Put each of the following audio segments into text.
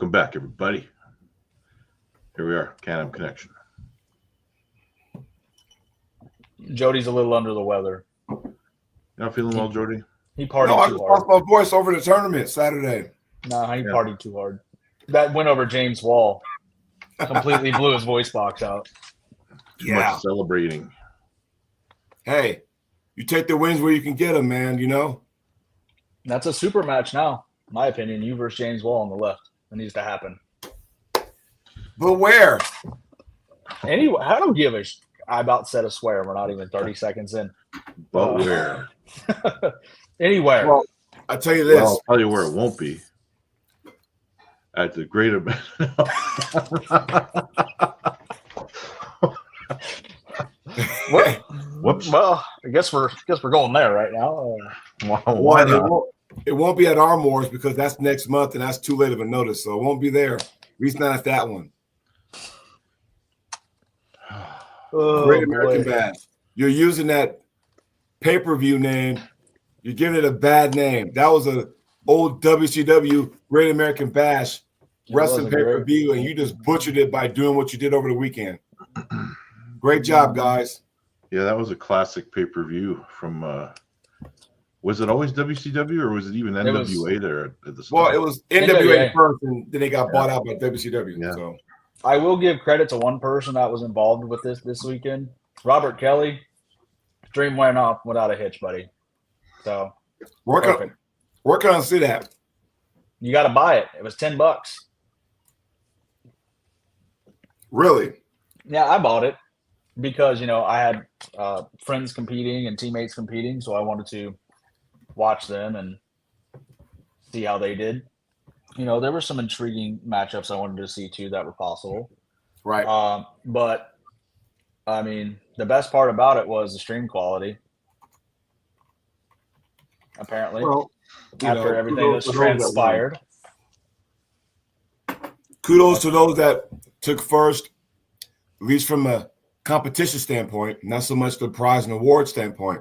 Welcome back, everybody. Here we are, Can-Am Connection. Jody's a little under the weather. You not feeling well, Jody? He partied I too just hard. lost my voice over the tournament Saturday. No, he partied too hard. That went over James' wall. Completely blew his voice box out. Too much celebrating. Hey, you take the wins where you can get them, man, you know? That's a super match now, in my opinion. You versus James Wall on the left. That needs to happen. But where? Anyway, I don't give a I about said a swear. We're not even 30 seconds in. But where? Anywhere. Well, I tell you this. Well, I'll tell you where it won't be. At the great event. Whoops. Well, I guess we're going there right now. Why not? It won't be at Armwrestling because that's next month, and that's too late of a notice, so it won't be there. At least not at that one. Great American Bash. You're using that pay-per-view name. You're giving it a bad name. That was an old WCW Great American Bash wrestling pay-per-view, and you just butchered it by doing what you did over the weekend. Great job, guys. Yeah, that was a classic pay-per-view from was it always WCW or was it even NWA there at the start? Well, it was NWA first, and then they got bought out by WCW. Yeah. So I will give credit to one person that was involved with this weekend. Robert Kelly. Dream went off without a hitch, buddy. So work on see that. You got to buy it. It was $10. Really? Yeah, I bought it because I had friends competing and teammates competing, so I wanted to watch them and see how they did. There were some intriguing matchups I wanted to see too that were possible. Right. But I mean, the best part about it was the stream quality. Apparently, after everything that's transpired. Kudos to those that took first, at least from a competition standpoint, not so much the prize and award standpoint.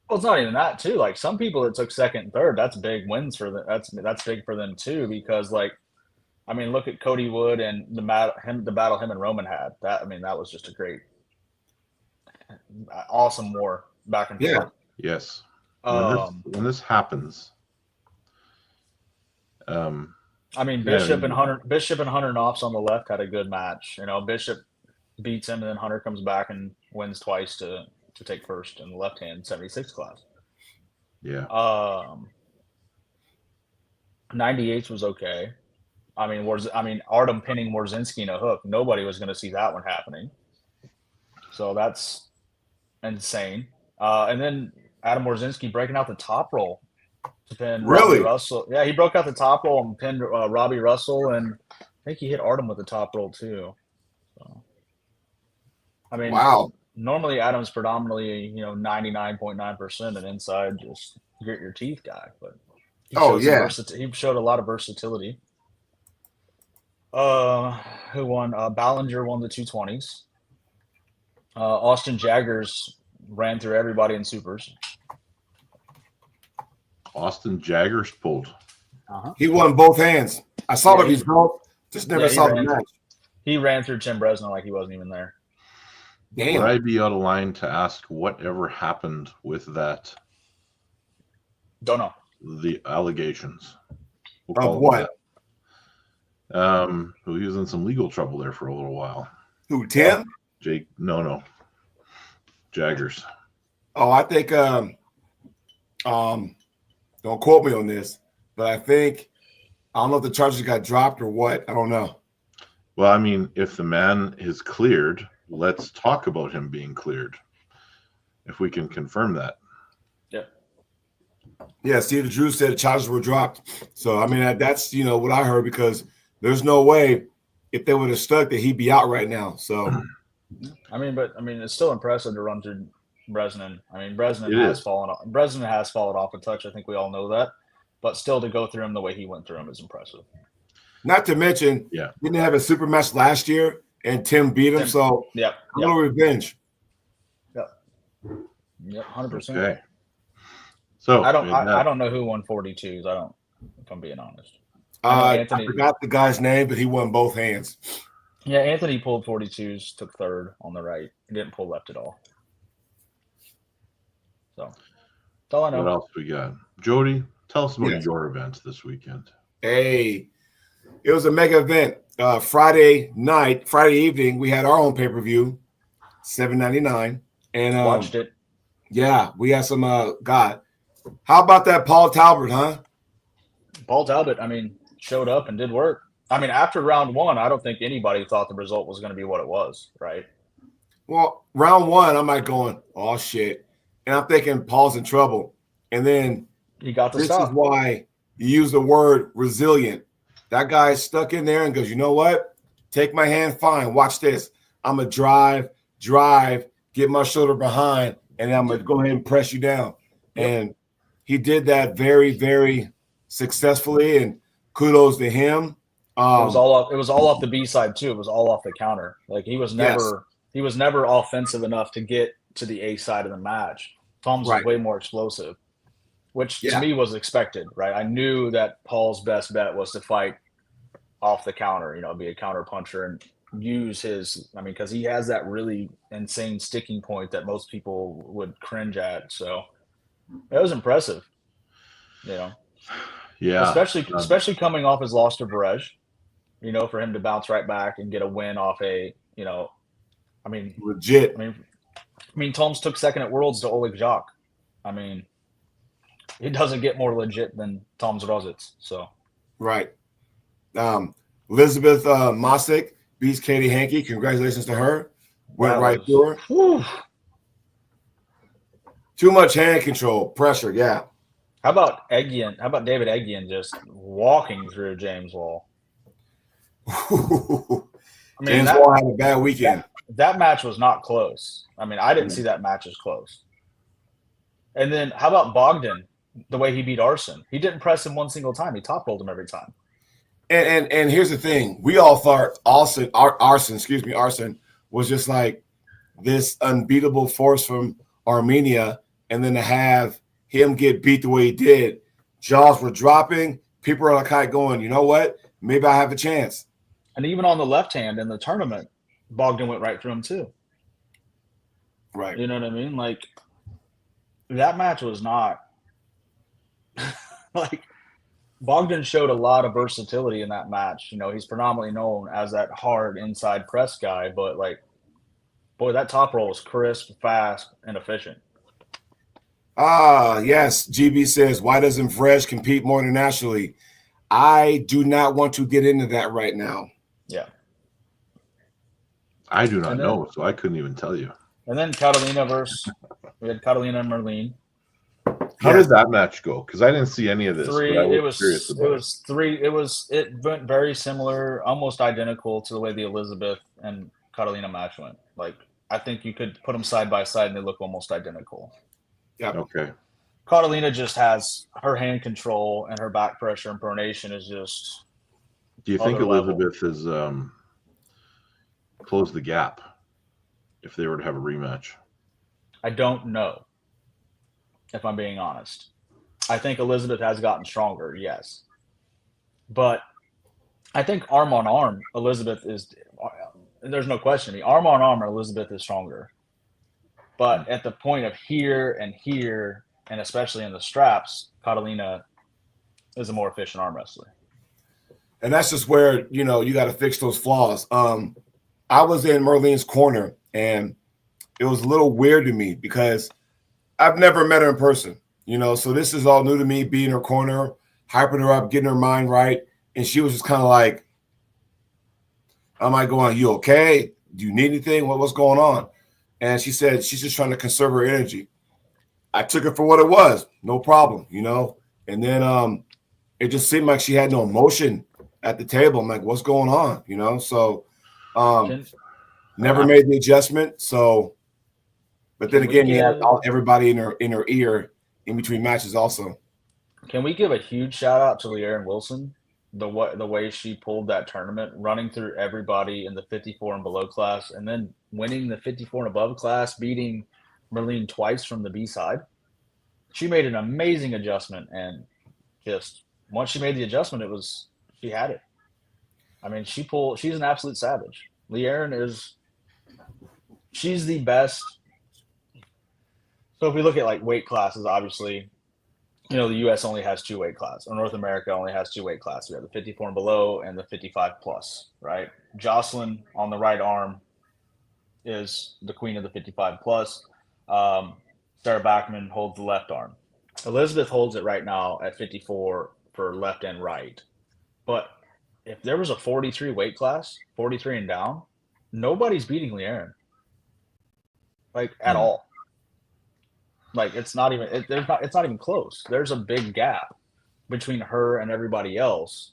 Well, it's not even that too. Like some people that took second and third, that's big wins for them. That's big for them too, because look at Cody Wood and the battle him and Roman had. That was just a great, awesome war back and forth. Yes. When this happens, Bishop and Hunter Knopf's on the left had a good match. Bishop beats him, and then Hunter comes back and wins twice to take first in the left hand 76 class. Yeah. 98 was okay. Artem pinning Warzinski in a hook. Nobody was going to see that one happening. So that's insane. And then Adam Warzinski breaking out the top roll to pin Robbie Russell. Yeah, he broke out the top roll and pinned Robbie Russell, and I think he hit Artem with the top roll too. So, wow. Normally Adam's predominantly 99.9% an inside just grit your teeth guy, but he showed a lot of versatility. Who won? Ballinger won the 220s. Austin Jaggers ran through everybody in supers. Austin Jaggers pulled. He won both hands. I saw the result, just never saw the match. He ran through Tim Bresnan like he wasn't even there. Damn. Would I be out of line to ask whatever happened with that? Don't know. The allegations. Of what? He was in some legal trouble there for a little while. Who, Tim? Jake? No. Jaggers. Oh, I think don't quote me on this, but I don't know if the charges got dropped or what. I don't know. Well, if the man is cleared, let's talk about him being cleared. If we can confirm that. Yeah, Steve Drew said the charges were dropped. So, that's, what I heard, because there's no way if they would have stuck that he'd be out right now. So, it's still impressive to run through Bresnan. Bresnan has fallen off a touch. I think we all know that. But still, to go through him the way he went through him is impressive. Not to mention, didn't have a super match last year, and Tim beat him. So, a little revenge. Yep, 100%. Okay. So I don't know who won 42s. If I'm being honest. I forgot the guy's name, but he won both hands. Yeah, Anthony pulled 42s, took third on the right. He didn't pull left at all. So that's all I know. What else we got? Jody, tell us about your event this weekend. Hey, it was a mega event. Friday evening, we had our own pay-per-view, $7.99. And watched it. Yeah, we had some God. How about that Paul Talbot, huh? Paul Talbot, I mean, showed up and did work. I mean, after round one, I don't think anybody thought the result was going to be what it was, right? Well, round one, I'm like going, oh shit. And I'm thinking Paul's in trouble. And then he got the this stop. Is why you use the word resilient. That guy stuck in there and goes, you know what? Take my hand, fine. Watch this. I'm going to drive, get my shoulder behind, and I'm going to go ahead and press you down. Yep. And he did that very, very successfully, and kudos to him. It was all off the B side too. It was all off the counter. Like he was never offensive enough to get to the A side of the match. Tom's was way more explosive, which to me was expected, right? I knew that Paul's best bet was to fight off the counter, be a counter puncher and use because he has that really insane sticking point that most people would cringe at. So it was impressive, Yeah. Especially coming off his loss to Varej, for him to bounce right back and get a win off legit. I mean, Toms took second at Worlds to Oleg Jacques. I mean, it doesn't get more legit than Toms Rositz. So, right. Elizabeth Mosick beats Katie Hankey. Congratulations to her. Went right through her. Whew. Too much hand control, pressure. Yeah. How about Eggian? How about David Eggian just walking through James Wall? James Wall had a bad weekend. That match was not close. I mean, I didn't see that match as close. And then how about Bogdan? The way he beat Arson, he didn't press him one single time. He top rolled him every time. And here's the thing: we all thought Arson was just like this unbeatable force from Armenia, and then to have him get beat the way he did, jaws were dropping. People are kind of going, you know what? Maybe I have a chance. And even on the left hand in the tournament, Bogdan went right through him too. Right. You know what I mean? Like that match was not like Bogdan showed a lot of versatility in that match. He's predominantly known as that hard inside press guy, but that top roll was crisp, fast, and efficient. Yes. GB says, why doesn't Varej compete more internationally? I do not want to get into that right now. Yeah. I do not know, so I couldn't even tell you. And then Catalina we had Catalina and Merlin. How did that match go? Because I didn't see any of this. It went very similar, almost identical to the way the Elizabeth and Catalina match went. Like, I think you could put them side by side and they look almost identical. Yeah. Okay. Catalina just has her hand control and her back pressure and pronation is just. Do you think Elizabeth has closed the gap if they were to have a rematch? I don't know, if I'm being honest. I think Elizabeth has gotten stronger, yes. But I think arm on arm, Elizabeth is – there's no question. The arm on arm, Elizabeth is stronger. But at the point of here, and especially in the straps, Catalina is a more efficient arm wrestler. And that's just where, you got to fix those flaws. I was in Merlin's corner, and it was a little weird to me because I've never met her in person, so this is all new to me, being in her corner, hyping her up, getting her mind right. And she was just kind of like, I'm like going, you okay? Do you need anything? What's going on? And she said she's just trying to conserve her energy. I took it for what it was. No problem, And then it just seemed like she had no emotion at the table. I'm like, what's going on? So never made the adjustment. So, but then again, you had everybody in her ear in between matches also. Can we give a huge shout out to Leanne Wilson? The way she pulled that tournament, running through everybody in the 54 and below class, and then winning the 54 and above class, beating Merlin twice from the B side. She made an amazing adjustment, and just once she made the adjustment, it was She had it. I mean, she's an absolute savage. Lee Aaron she's the best. So if we look at like weight classes, obviously, the U.S. only has 2 weight classes, or North America only has 2 weight classes. We have the 54 and below and the 55 plus, right? Jocelyn on the right arm is the queen of the 55 plus. Sarah Backman holds the left arm. Elizabeth holds it right now at 54 for left and right. But if there was a 43 weight class, 43 and down, nobody's beating Lee Aaron. Like, at all. Like, it's not even close. There's a big gap between her and everybody else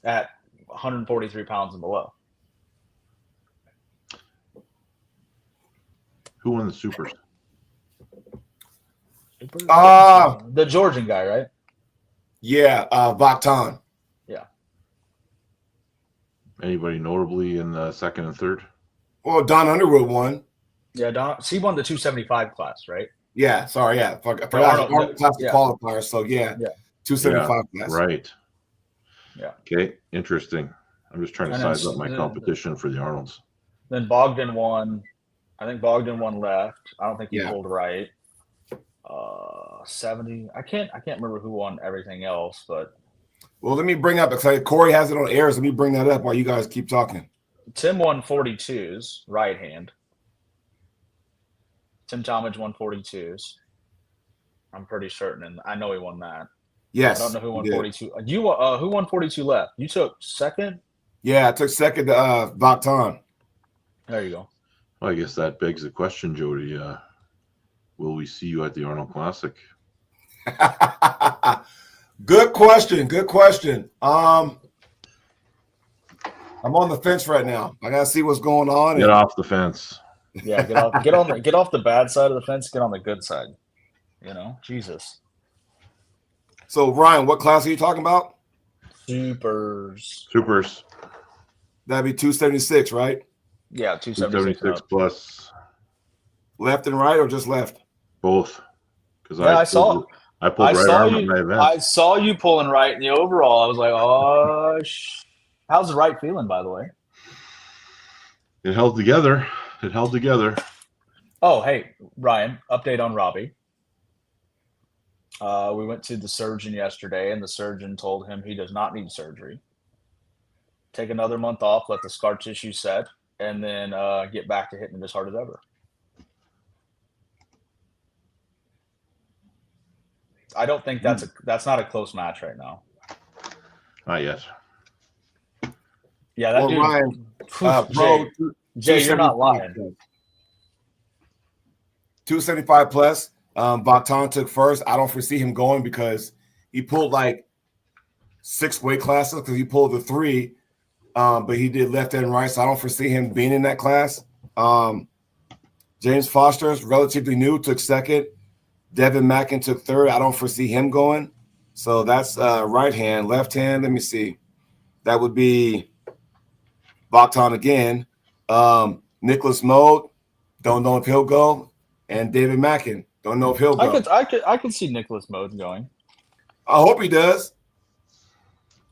at 143 pounds and below. Who won the supers? The Georgian guy, right? Yeah, Vaktan. Yeah. Anybody notably in the second and third? Well, Don Underwood won. Yeah, she won the 275 class, right? Yeah, sorry, yeah. For Arnold class qualifier, so yeah. 275 class. Right. Yeah. Okay, interesting. I'm just trying to size up my competition for the Arnolds. Then Bogdan won. I think Bogdan won left. I don't think he pulled right. 70. I can't remember who won everything else, but well, let me bring up because Corey has it on air. So let me bring that up while you guys keep talking. Tim won 42s, right hand. Tim Talmadge won 42s. I'm pretty certain, and I know he won that. Yes. I don't know who won 42. Who won 42 left? You took second? Yeah, I took second to Vaktan. There you go. Well, I guess that begs the question, Jody. Will we see you at the Arnold Classic? Good question. Good question. I'm on the fence right now. I gotta see what's going on. Get off the fence. Yeah, get off the bad side of the fence. Get on the good side. Jesus. So Ryan, what class are you talking about? Supers. That'd be 276, right? Yeah, 276 plus. Left and right, or just left? Both. Because I pulled right arm at my event. I saw you pulling right in the overall. I was like, oh, how's the right feeling, by the way? It held together. Oh, hey, Ryan, update on Robbie. We went to the surgeon yesterday, and the surgeon told him he does not need surgery. Take another month off, let the scar tissue set, and then get back to hitting it as hard as ever. I don't think that's not a close match right now. Not yet. Yeah, that dude. Ryan, Jay, you're not lying. 275 plus. Vaktan took first. I don't foresee him going because he pulled like 6 weight classes because he pulled the 3, but he did left and right. So I don't foresee him being in that class. James Foster is relatively new, took second. Devin Mackin took third. I don't foresee him going. So that's right hand. Left hand, let me see. That would be Vaktan again. Nicholas Mode, don't know if he'll go. And David Mackin, don't know if he'll go. I could see Nicholas Mode going. I hope he does.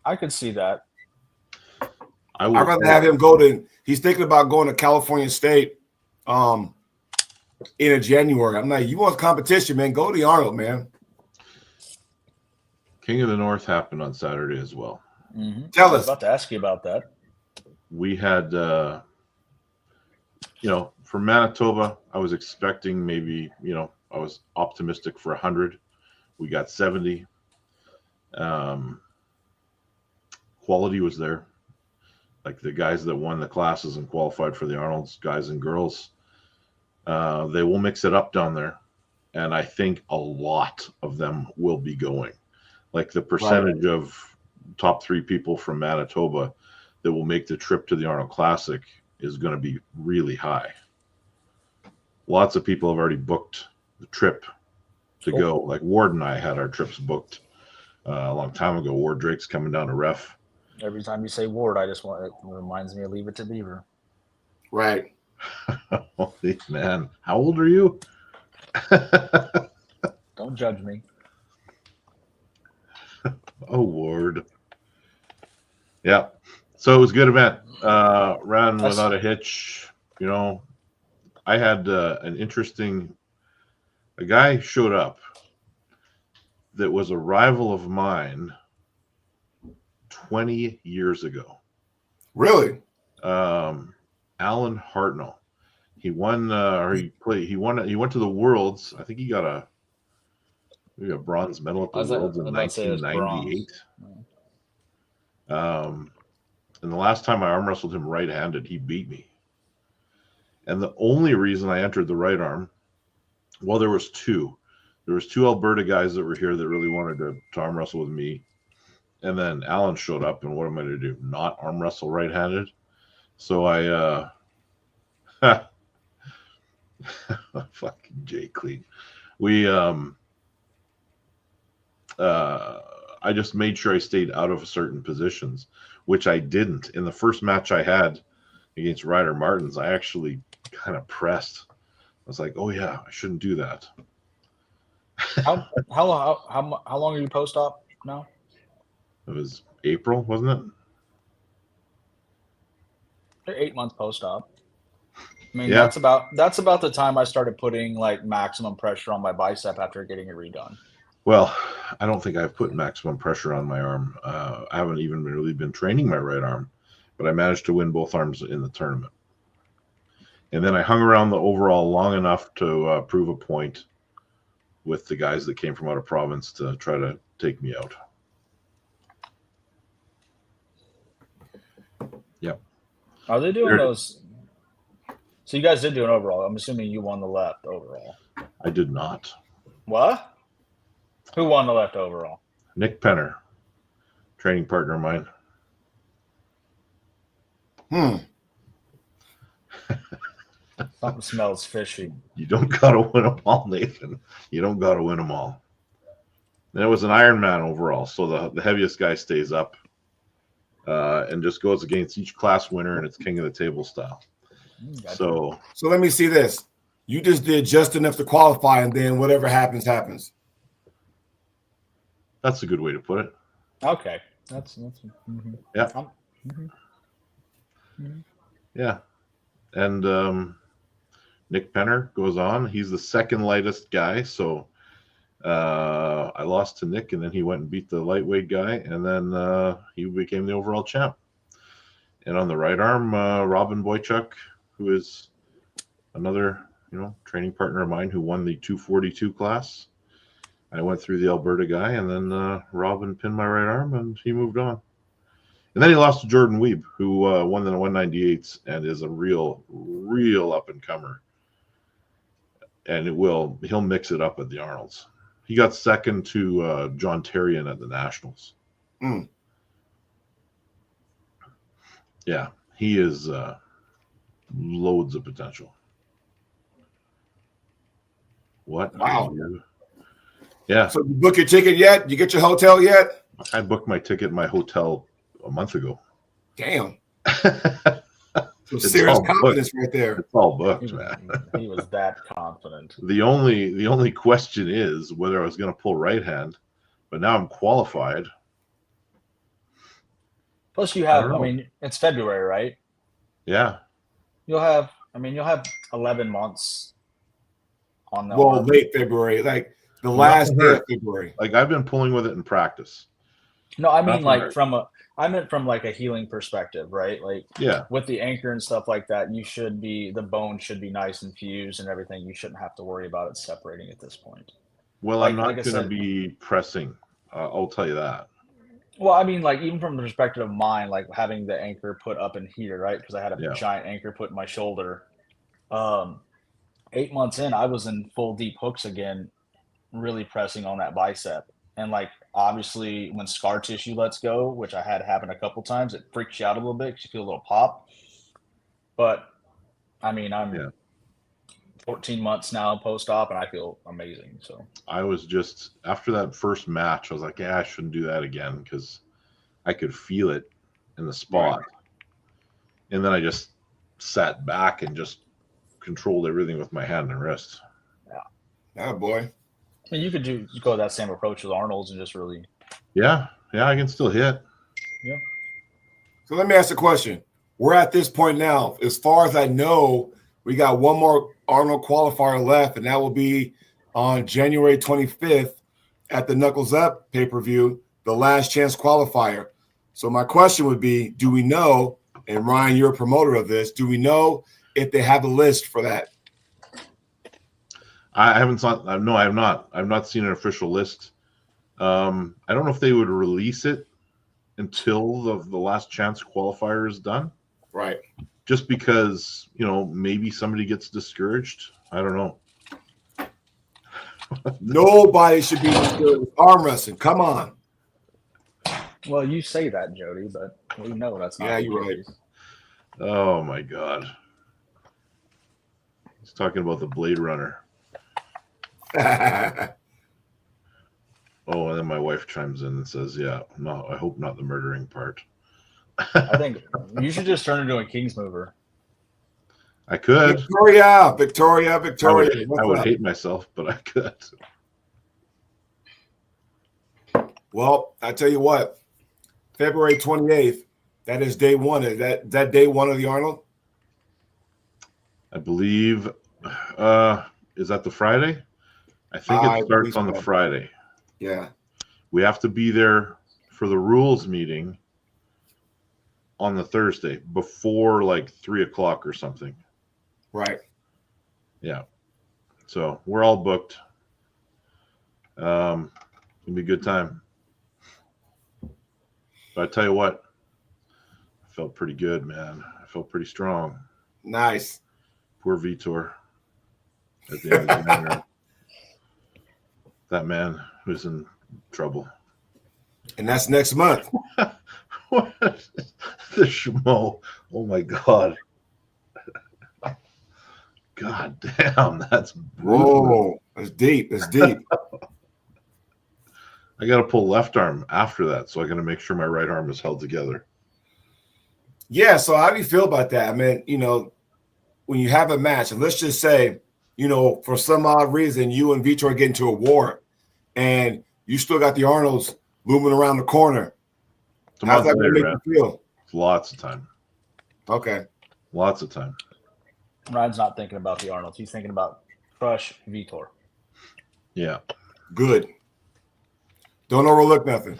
I could see that. I'd rather have him go to – he's thinking about going to California State in January. I'm like, you want competition, man, go to the Arnold, man. King of the North happened on Saturday as well. Mm-hmm. Tell us. I was about to ask you about that. We had, for Manitoba, I was expecting maybe, I was optimistic for 100. We got 70. Quality was there. Like the guys that won the classes and qualified for the Arnold's, guys and girls, they will mix it up down there. And I think a lot of them will be going. Like the percentage of top 3 people from Manitoba that will make the trip to the Arnold Classic is going to be really high. Lots of people have already booked the trip to go. Like Ward and I had our trips booked a long time ago. Ward Drake's coming down to ref. Every time you say Ward, it reminds me of Leave It to Beaver. Right. Holy man. How old are you? Don't judge me. Oh, Ward. Yeah. So it was a good event. Ran without a hitch. You know, I had an interesting. A guy showed up that was a rival of mine 20 years ago. Really? Alan Hartnell. He won, or he played. He won. He went to the Worlds. I think he got a bronze medal at the Worlds in 1998. And the last time I arm wrestled him right-handed, he beat me. And the only reason I entered the right arm, well, there was two. There was two Alberta guys that were here that really wanted to arm wrestle with me. And then Alan showed up, and what am I going to do? Not arm wrestle right-handed? So I, fucking Jay Clean. I just made sure I stayed out of certain positions, which I didn't. In the first match I had against Ryder Martins, I actually kind of pressed. I was like, oh yeah, I shouldn't do that. How long are you post-op now? It was April, wasn't it? They're 8 months post-op. I mean, Yeah. that's about the time I started putting like maximum pressure on my bicep after getting it redone. Well, I don't think I've put maximum pressure on my arm. I haven't even really been training my right arm, but I managed to win both arms in the tournament. And then I hung around the overall long enough to prove a point with the guys that came from out of province to try to take me out. Yep. Are they doing those? So you guys did do an overall. I'm assuming you won the left overall. I did not. What? Who won the left overall? Nick Penner, training partner of mine. Something smells fishy. You don't got to win them all, Nathan. You don't got to win them all. And it was an Ironman overall, so the heaviest guy stays up and just goes against each class winner, and it's king of the table style. So let me see this. You just did just enough to qualify, and then whatever happens, happens. That's a good way to put it. Okay. That's yeah. Yeah. And Nick Penner goes on. He's the second lightest guy. So I lost to Nick, and then he went and beat the lightweight guy, and then he became the overall champ. And on the right arm, Robin Boychuk, who is another, training partner of mine who won the 242 class. I went through the Alberta guy, and then Robin pinned my right arm, and he moved on. And then he lost to Jordan Weeb, who won the 198s and is a real up-and-comer. And he'll mix it up at the Arnolds. He got second to John Terrian at the Nationals. Yeah, he is loads of potential. What? Wow. Yeah. So you book your ticket yet? You get your hotel yet? I booked my ticket in my hotel a month ago. Damn. Some serious confidence right there. It's all booked, man. He was that confident. The only question is whether I was going to pull right hand, but now I'm qualified. Plus you have, I mean, it's February, right? Yeah. You'll have 11 months on the arm. Late February, like the last day of February. Like I've been pulling with it in practice. No, I mean from a healing perspective, right? Like with the anchor and stuff like that, the bone should be nice and fused and everything. You shouldn't have to worry about it separating at this point. Well, I'm not going to be pressing. I'll tell you that. Well, I mean, like even from the perspective of mine, like having the anchor put up in here, right? Because I had a giant anchor put in my shoulder. 8 months in, I was in full deep hooks again, really pressing on that bicep. And like obviously when scar tissue lets go, which I had happen a couple times, it freaks you out a little bit because you feel a little pop. But I mean, I'm 14 months now post-op, and I feel amazing. So I was just after that first match, I was like, I shouldn't do that again because I could feel it in the spot. Right. And then I just sat back and just controlled everything with my hand and wrist. Yeah, boy. I mean, you could go that same approach with Arnold's and just really. Yeah, I can still hit. Yeah. So let me ask a question. We're at this point now. As far as I know, we got one more Arnold qualifier left, and that will be on January 25th at the Knuckles Up pay-per-view, the last chance qualifier. So my question would be, do we know, and Ryan, you're a promoter of this, do we know if they have a list for that? I haven't saw. No, I have not. I've not seen an official list. I don't know if they would release it until the last chance qualifier is done. Right. Just because, maybe somebody gets discouraged. I don't know. Nobody should be discouraged with arm wrestling. Come on. Well, you say that, Jody, but we know that's not. Yeah, you're right. Oh my God. He's talking about the Blade Runner. Oh, and then my wife chimes in and says, "Yeah, no, I hope not the murdering part." I think you should just turn into a King's mover. I could. Victoria. I would hate myself, but I could. Well, I tell you what, February 28th, that is day one. Is that day one of the Arnold? I believe. Is that the Friday? I think it starts on the Friday. Yeah. We have to be there for the rules meeting on the Thursday before like 3:00 or something. Right. Yeah. So we're all booked. It'll be a good time. But I tell you what, I felt pretty good, man. I felt pretty strong. Nice. Poor Vitor at the end of the night. That man who's in trouble. And that's next month. What? The schmo. Oh my God. God damn, that's brutal. Whoa, that's deep. That's deep. I got to pull left arm after that, so I got to make sure my right arm is held together. Yeah, so how do you feel about that? I mean, when you have a match, and let's just say, for some odd reason, you and Vitor get into a war, and you still got the Arnolds looming around the corner. How's that going to make you feel? Lots of time. Okay. Lots of time. Ryan's not thinking about the Arnolds. He's thinking about crush Vitor. Yeah. Good. Don't overlook nothing.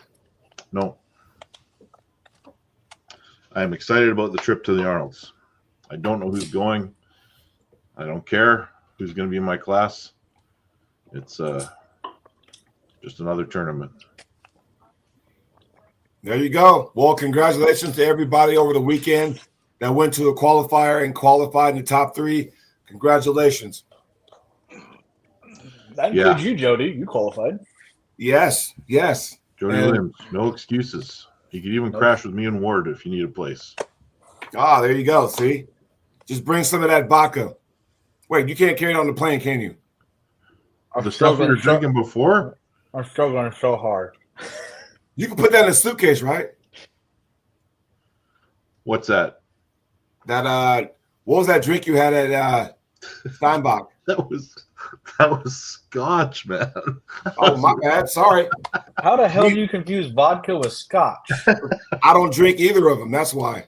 No. I am excited about the trip to the Arnolds. I don't know who's going. I don't care who's going to be in my class. It's just another tournament. There you go. Well, congratulations to everybody over the weekend that went to the qualifier and qualified in the top 3. Congratulations. That includes you, Jody. You qualified. Yes. Jody Williams, no excuses. You could even crash with me and Ward if you need a place. Ah, there you go. See? Just bring some of that vodka. Wait, you can't carry it on the plane, can you? The stuff we were drinking before? I'm struggling so hard. You can put that in a suitcase, right? What's that? What was that drink you had at Steinbach? That was scotch, man. Oh, my bad. Sorry. How the hell do you confuse vodka with scotch? I don't drink either of them. That's why.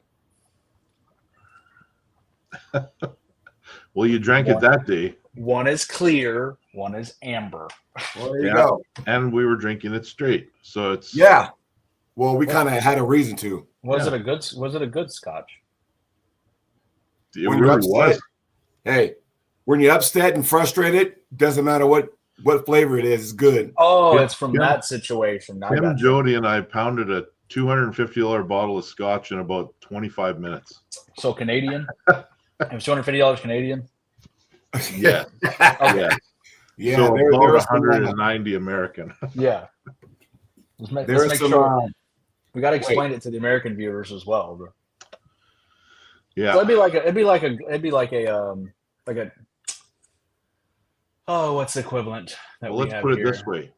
Well, you drank it that day. One is clear, one is amber. Well, there you go. And we were drinking it straight. So it's Well, we kind of had a reason to. Was it a good scotch? It really was. Hey, when you're upset and frustrated, doesn't matter what flavor it is, it's good. Oh, it's from that situation. Tim, Jody, and I pounded a $250 bottle of scotch in about 25 minutes. So Canadian? It was $250 Canadian? Yeah. Okay. Yeah. So there about was 190 American. Yeah. Let's make some, sure. We got to explain it to the American viewers as well. Bro. Yeah. So it'd be like a what's the equivalent? Well, let's put it this way.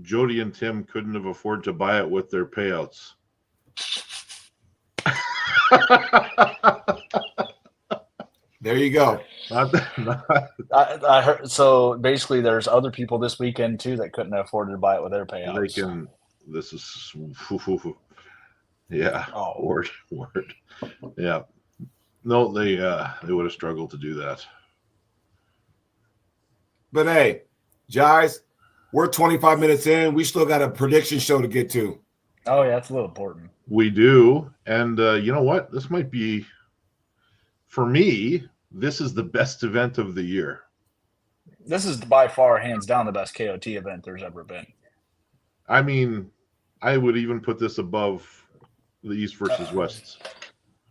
Jody and Tim couldn't have afforded to buy it with their payouts. There you go. I heard. So basically, there's other people this weekend too that couldn't afford to buy it with their payouts. This is Yeah. Oh. Word. Yeah. No, they would have struggled to do that. But hey, guys, we're 25 minutes in. We still got a prediction show to get to. Oh, yeah, that's a little important. We do. And you know what? This might be, for me, this is the best event of the year. This is by far, hands down, the best KOT event there's ever been. I mean, I would even put this above the East versus Wests.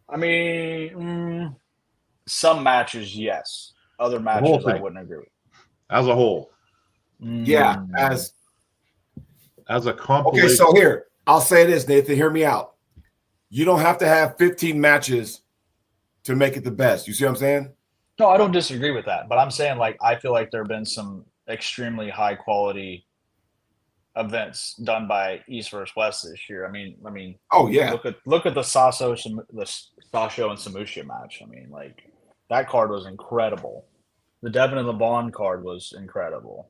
I mean, some matches, yes. Other matches, I wouldn't agree with. As a whole. Yeah, as a compilation. Okay, so here, I'll say this, Nathan, hear me out. You don't have to have 15 matches to make it the best. You see what I'm saying? No, I don't disagree with that. But I'm saying, like, I feel like there have been some extremely high quality events done by East versus West this year. I mean. Oh yeah. Look at the Sasho and Samusha match. I mean, like, that card was incredible. The Devin and the Bond card was incredible.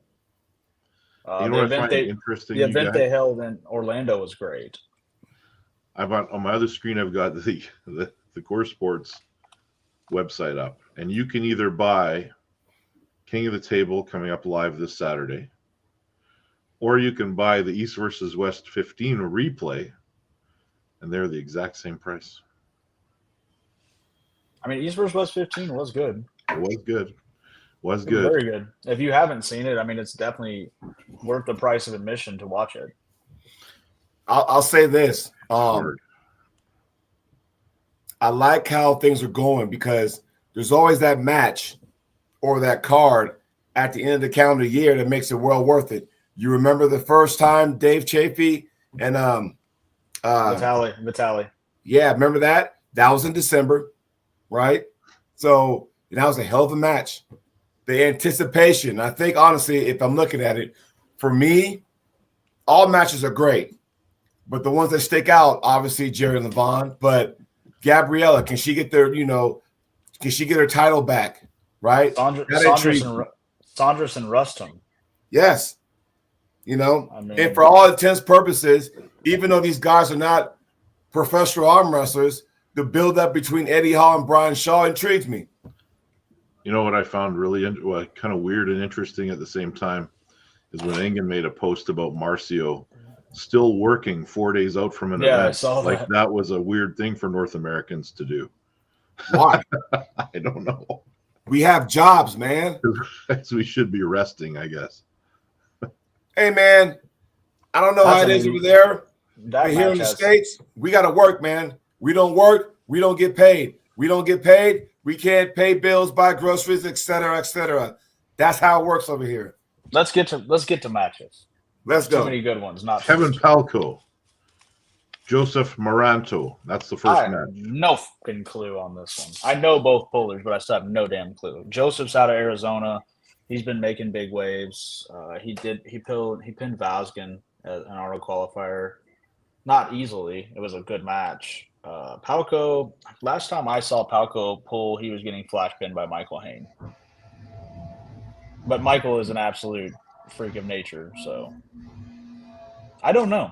The event they held in Orlando was great. On my other screen, I've got the Core Sports website up, and you can either buy King of the Table coming up live this Saturday, or you can buy the East versus West 15 replay, and they're the exact same price. I mean, East versus West 15 was good. It was good. Was good. Very good. If you haven't seen it, I mean, it's definitely worth the price of admission to watch it. I'll say this. I like how things are going because there's always that match or that card at the end of the calendar year that makes it well worth it. You remember the first time Dave Chaffee and Vitaly. Yeah, remember that? That was in December, right? So that was a hell of a match. The anticipation, I think, honestly, if I'm looking at it, for me, all matches are great. But the ones that stick out, obviously, Jerry and Levan. But Gabriella, can she get can she get her title back? Right? Saunders and Rustam. Yes. And for all intents purposes, even though these guys are not professional arm wrestlers, the build-up between Eddie Hall and Brian Shaw intrigues me. You know what I found really kind of weird and interesting at the same time is when Engen made a post about Marcio still working 4 days out from an event. I saw that. That was a weird thing for North Americans to do. Why? I don't know. We have jobs, man. We should be resting, I guess. Hey, man, I don't know how it is over there. But here in the States, we got to work, man. We don't work, we don't get paid. We don't get paid, we can't pay bills, buy groceries, et cetera, et cetera. That's how it works over here. Let's get to matches. Let's go. Too many good ones. Not Kevin Pelco, Joseph Moranto. That's the first match. No fucking clue on this one. I know both pullers, but I still have no damn clue. Joseph's out of Arizona. He's been making big waves. He pinned Vazgen as an auto qualifier. Not easily. It was a good match. Pelco, last time I saw Pelco pull, he was getting flash pinned by Michael Hayne. But Michael is an absolute freak of nature, so I don't know.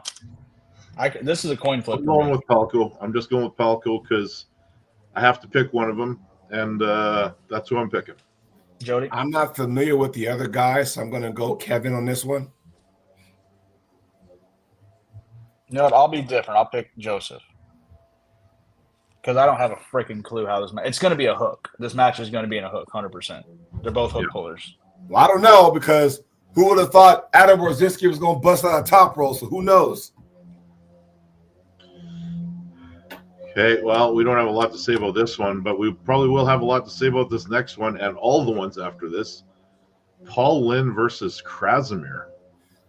This is a coin flip. I'm going with Pelco. I'm just going with Pelco because I have to pick one of them, and that's who I'm picking. Jody? I'm not familiar with the other guys, so I'm going to go Kevin on this one. You know what? I'll be different. I'll pick Joseph. Because I don't have a freaking clue how this match. It's going to be a hook. This match is going to be in a hook, 100%. They're both hook pullers. Well, I don't know because who would have thought Adam Rosicki was going to bust out a top roll? So who knows? Okay, well, we don't have a lot to say about this one, but we probably will have a lot to say about this next one and all the ones after this. Paul Lynn versus Krasimir.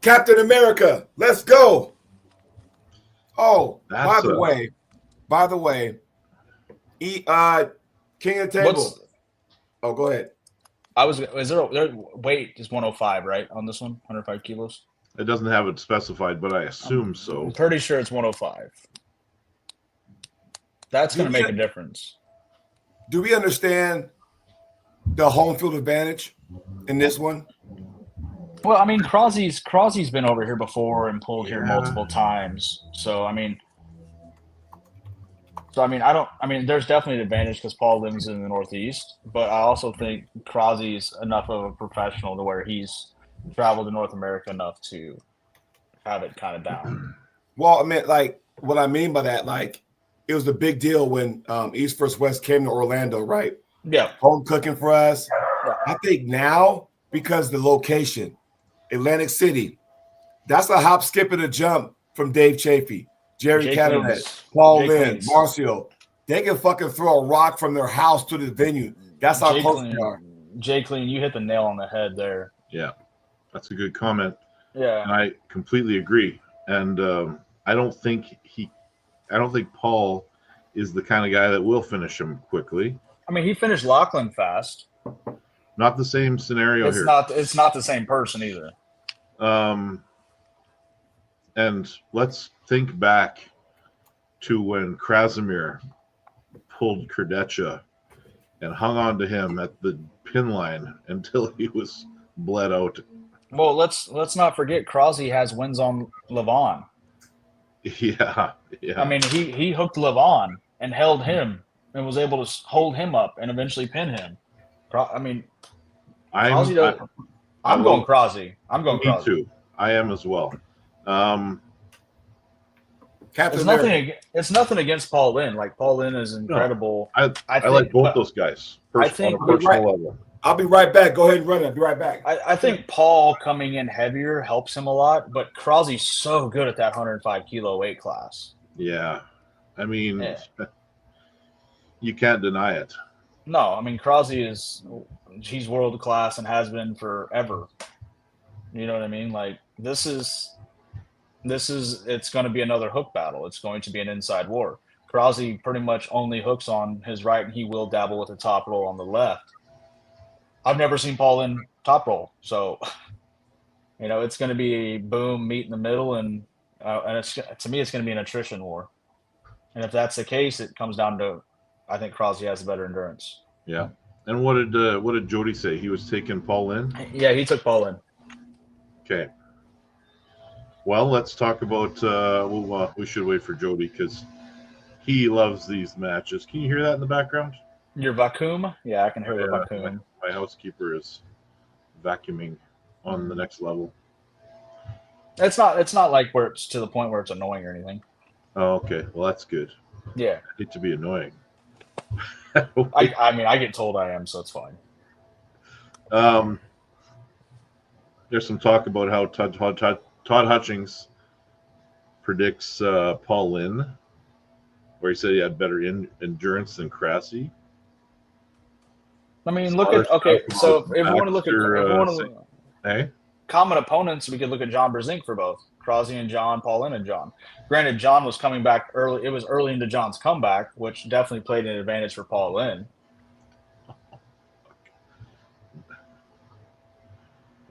Captain America, let's go. Oh, by the way, King of the Table. Oh, go ahead. Weight is 105, right, on this one? 105 kilos? It doesn't have it specified, but I assume so. I'm pretty sure it's 105. That's going to make a difference. Do we understand the home field advantage in this one? Well, I mean, Krasi's been over here before and pulled here multiple times. So, I mean, So I mean, there's definitely an advantage because Paul lives in the Northeast, but I also think Krasi's enough of a professional to where he's traveled to North America enough to have it kind of down. Well, I mean, like what I mean by that, like it was a big deal when East vs. West came to Orlando, right? Yeah. Home cooking for us. Yeah. I think now because the location, Atlantic City, that's a hop, skip, and a jump from Dave Chaffee, Jerry Cabinet, Paul Lynn, Marcio. They can fucking throw a rock from their house to the venue. That's how close they are. Jay Clean, you hit the nail on the head there. Yeah, that's a good comment. Yeah, and I completely agree. And I don't think Paul is the kind of guy that will finish him quickly. I mean, he finished Lachlan fast. Not the same scenario here. It's not the same person either. And let's think back to when Krasimir pulled Krdeča and hung on to him at the pin line until he was bled out. Well, let's not forget Krasi has wins on Levan. Yeah. I mean, he hooked Levan and held him and was able to hold him up and eventually pin him. I mean, I'm going Krasi. I'm going Krasi. Me too. I am as well. It's nothing against Paul Lynn. Like, Paul Lynn is incredible. No, I like both those guys. On a personal level. I'll be right back. Go ahead and run it. I'll be right back. I think Paul coming in heavier helps him a lot, but Krasi's so good at that 105 kilo weight class. Yeah. I mean, you can't deny it. No, I mean, Krasi he's world class and has been forever. You know what I mean? Like, it's going to be another hook battle. It's going to be an inside war. Krasi pretty much only hooks on his right, and he will dabble with a top roll on the left. I've never seen Paul in top roll, so it's going to be a boom, meet in the middle, and to me, it's going to be an attrition war. And if that's the case, it comes down to, I think Krasi has a better endurance. Yeah. And what did Jody say? He was taking Paul in? Yeah, he took Paul in. Okay. Well, let's talk about. We should wait for Jody because he loves these matches. Can you hear that in the background? Your vacuum? Yeah, I can hear the vacuum. My housekeeper is vacuuming on the next level. It's not like where it's to the point where it's annoying or anything. Oh, okay. Well, that's good. Yeah. I hate to be annoying. I mean, I get told I am, so it's fine. There's some talk about how Todd Hutchings predicts Paul Lynn, where he said he had better endurance than Krasi. I mean, so if we want to look at common opponents, we could look at John Brzezinski for both Krasi and John, Paul Lynn and John. Granted, John was coming back early. It was early into John's comeback, which definitely played an advantage for Paul Lynn.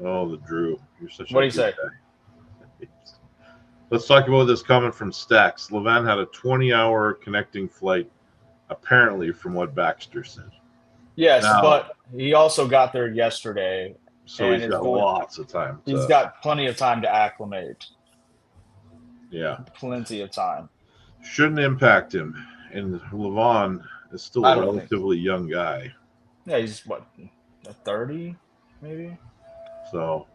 Oh, the Drew. You're such what do you say? Guy. Let's talk about this comment from Stacks. Levan had a 20-hour connecting flight, apparently, from what Baxter said. Yes, but he also got there yesterday. So he's got lots of time. He's got plenty of time to acclimate. Yeah. Plenty of time. Shouldn't impact him. And Levan is still a relatively young guy. Yeah, he's 30, maybe? So.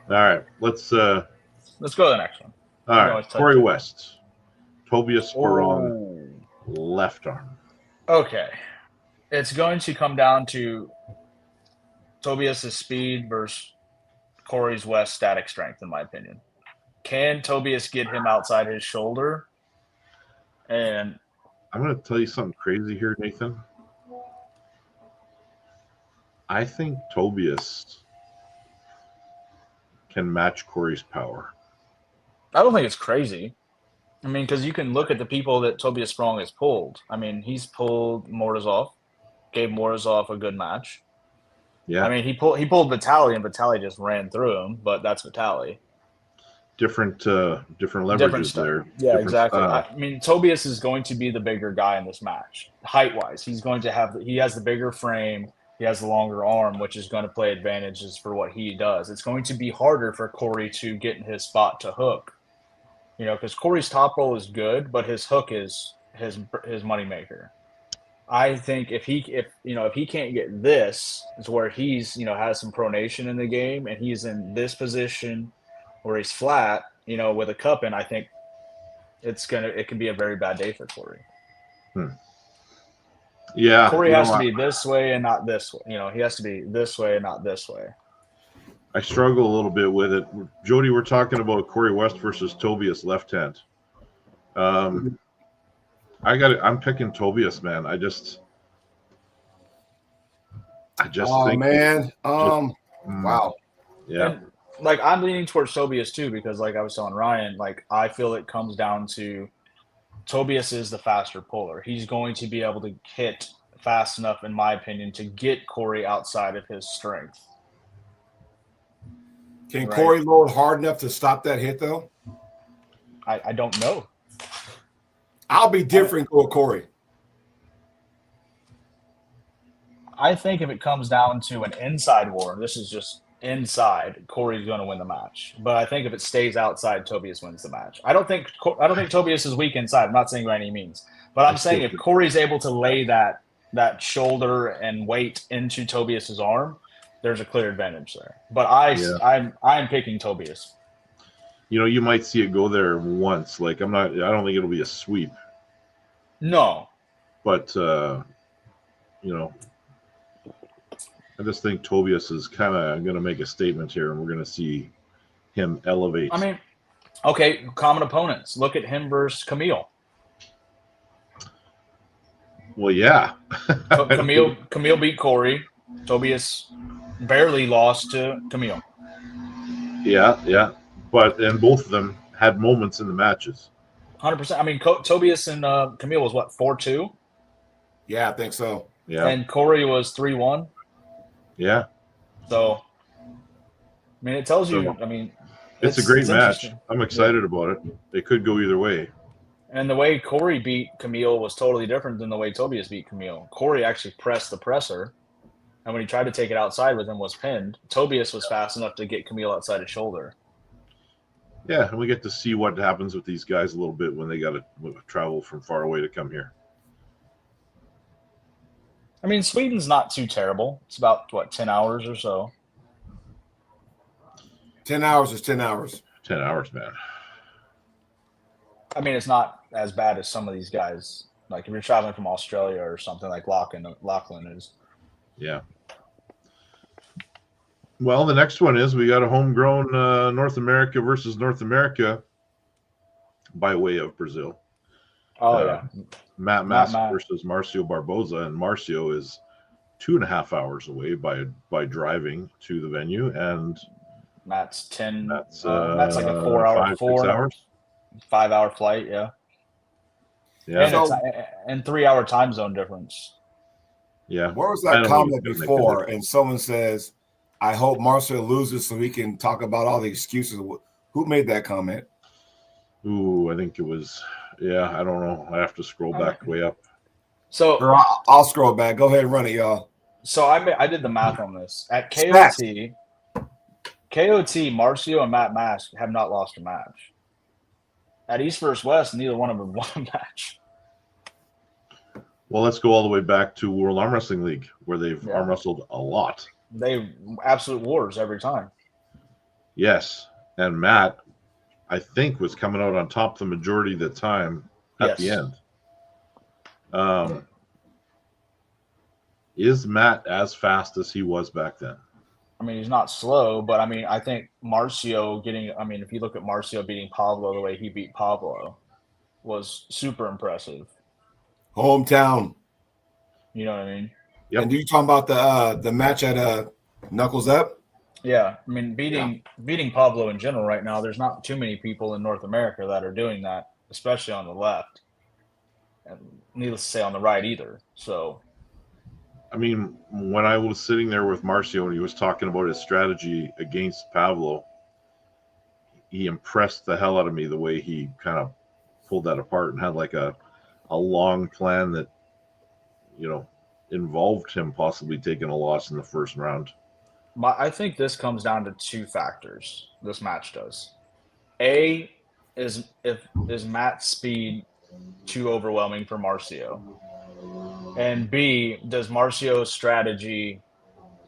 All right. Let's go to the next one. All right. Corey West. Tobias Barbosa, left arm. Okay. It's going to come down to Tobias' speed versus Corey's West static strength, in my opinion. Can Tobias get him outside his shoulder? And I'm going to tell you something crazy here, Nathan. I think Tobias can match Corey's power. I don't think it's crazy. I mean, because you can look at the people that Tobias Sprong has pulled. I mean, he's pulled Morozov, gave Morozov a good match. Yeah. I mean, he pulled Vitali, and Vitali just ran through him, but that's Vitali. Different leverages there. Yeah, exactly. I mean, Tobias is going to be the bigger guy in this match, height-wise. He has the bigger frame. He has the longer arm, which is going to play advantages for what he does. It's going to be harder for Corey to get in his spot to hook, because Corey's top roll is good, but his hook is his moneymaker. I think if he can't get this, is where he's has some pronation in the game, and he's in this position where he's flat, with a cup in. I think it can be a very bad day for Corey. Yeah, Corey has to be this way and not this way. He has to be this way and not this way. I struggle a little bit with it. Jody, we're talking about Corey West versus Tobias left hand. I'm picking Tobias, man. I just think, man. Wow. Yeah. And, I'm leaning towards Tobias too, because like I was telling Ryan, I feel it comes down to Tobias is the faster puller. He's going to be able to hit fast enough, in my opinion, to get Corey outside of his strength. Can Corey load hard enough to stop that hit, though? I don't know. I'll be different with Corey. I think if it comes down to an inside war, this is just inside, Corey's going to win the match. But I think if it stays outside, Tobias wins the match. I don't think Tobias is weak inside. I'm not saying by any means, but I'm saying if Corey's able to lay that shoulder and weight into Tobias's arm, there's a clear advantage there. But I'm picking Tobias. You might see it go there once. I don't think it'll be a sweep. No. But I just think Tobias is kind of going to make a statement here, and we're going to see him elevate. I mean, okay, common opponents. Look at him versus Camille. Well, yeah. Camille beat Corey. Tobias barely lost to Camille. Yeah. And both of them had moments in the matches. 100%. I mean, Tobias and Camille was, 4-2? Yeah, I think so. Yeah. And Corey was 3-1? Yeah. So, it tells you, it's a great match. I'm excited about it. It could go either way. And the way Corey beat Camille was totally different than the way Tobias beat Camille. Corey actually pressed the presser, and when he tried to take it outside with him, was pinned. Tobias was fast enough to get Camille outside his shoulder. Yeah, and we get to see what happens with these guys a little bit when they got to travel from far away to come here. Sweden's not too terrible. It's about, 10 hours or so. 10 hours is 10 hours. 10 hours, man. It's not as bad as some of these guys. Like if you're traveling from Australia or something like Lachlan is. Yeah. Well, the next one is we got a homegrown North America versus North America by way of Brazil. Oh, yeah. Matt Mask versus Marcio Barbosa, and Marcio is 2.5 hours away by driving to the venue, and Matt's 10. Matt's like a 5 hour flight. Yeah. And 3 hour time zone difference. Yeah. Where was that comment before? And someone says, "I hope Marcio loses so he can talk about all the excuses." Who made that comment? Ooh, I think it was. Yeah, I don't know. I have to scroll back way up. So I'll scroll back. Go ahead and run it, y'all. So I did the math on this. At KOTT, Marcio and Matt Mask have not lost a match. At East vs. West, neither one of them won a match. Well, let's go all the way back to World Arm Wrestling League, where they've arm wrestled a lot. They absolute wars every time. Yes, and Matt, I think, was coming out on top the majority of the time at the end. Is Matt as fast as he was back then? He's not slow, but I think Marcio if you look at Marcio beating Pablo the way he beat Pablo was super impressive. Hometown. You know what I mean? Yep. And you talking about the match at Knuckles Up? Yeah. Beating Pablo in general right now, there's not too many people in North America that are doing that, especially on the left. And needless to say on the right either. So when I was sitting there with Marcio and he was talking about his strategy against Pablo, he impressed the hell out of me the way he kind of pulled that apart and had like a long plan that, involved him possibly taking a loss in the first round. I think this comes down to two factors. This match does. A is Matt's speed too overwhelming for Marcio, and B, does Marcio's strategy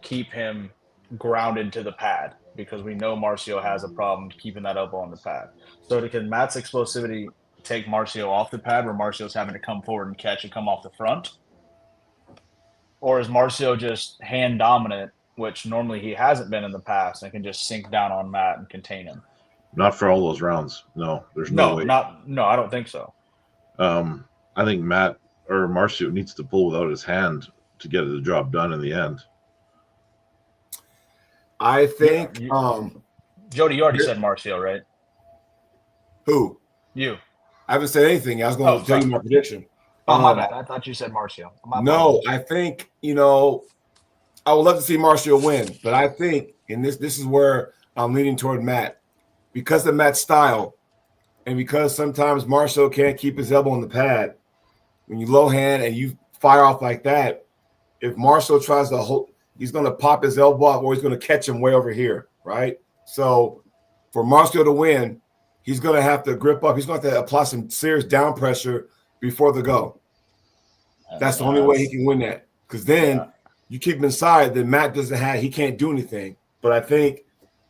keep him grounded to the pad? Because we know Marcio has a problem keeping that elbow on the pad. So can Matt's explosivity take Marcio off the pad, where Marcio's having to come forward and catch and come off the front? Or is Marcio just hand dominant, which normally he hasn't been in the past, and can just sink down on Matt and contain him? Not for all those rounds. No, there's no way. No, I don't think so. I think Matt or Marcio needs to pull without his hand to get the job done in the end. I think Jody, you already said Marcio, right? Who? You. I haven't said anything. I was going to tell you my prediction. Oh, my bad. I thought you said Marcio. No, I think, I would love to see Marcio win, but I think, and this is where I'm leaning toward Matt, because of Matt's style, and because sometimes Marcio can't keep his elbow on the pad. When you low hand and you fire off like that, if Marcio tries to hold, he's going to pop his elbow up, or he's going to catch him way over here, right? So for Marcio to win, he's going to have to grip up. He's going to have to apply some serious down pressure before the go. That's the only way he can win that. Because then you keep him inside, then Matt he can't do anything. But I think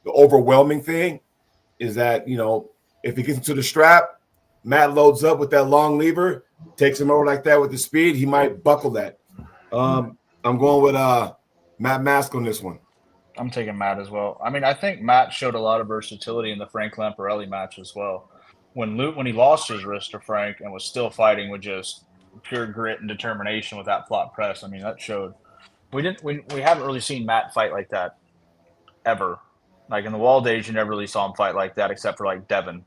the overwhelming thing is that, if he gets into the strap, Matt loads up with that long lever, takes him over like that with the speed, he might buckle that. I'm going with Matt Mask on this one. I'm taking Matt as well. I mean, I think Matt showed a lot of versatility in the Frank Lamparelli match as well. When he lost his wrist to Frank and was still fighting with just pure grit and determination with that flop press, I mean, that showed. We haven't really seen Matt fight like that ever. Like in the Wall days, you never really saw him fight like that, except for like Devin.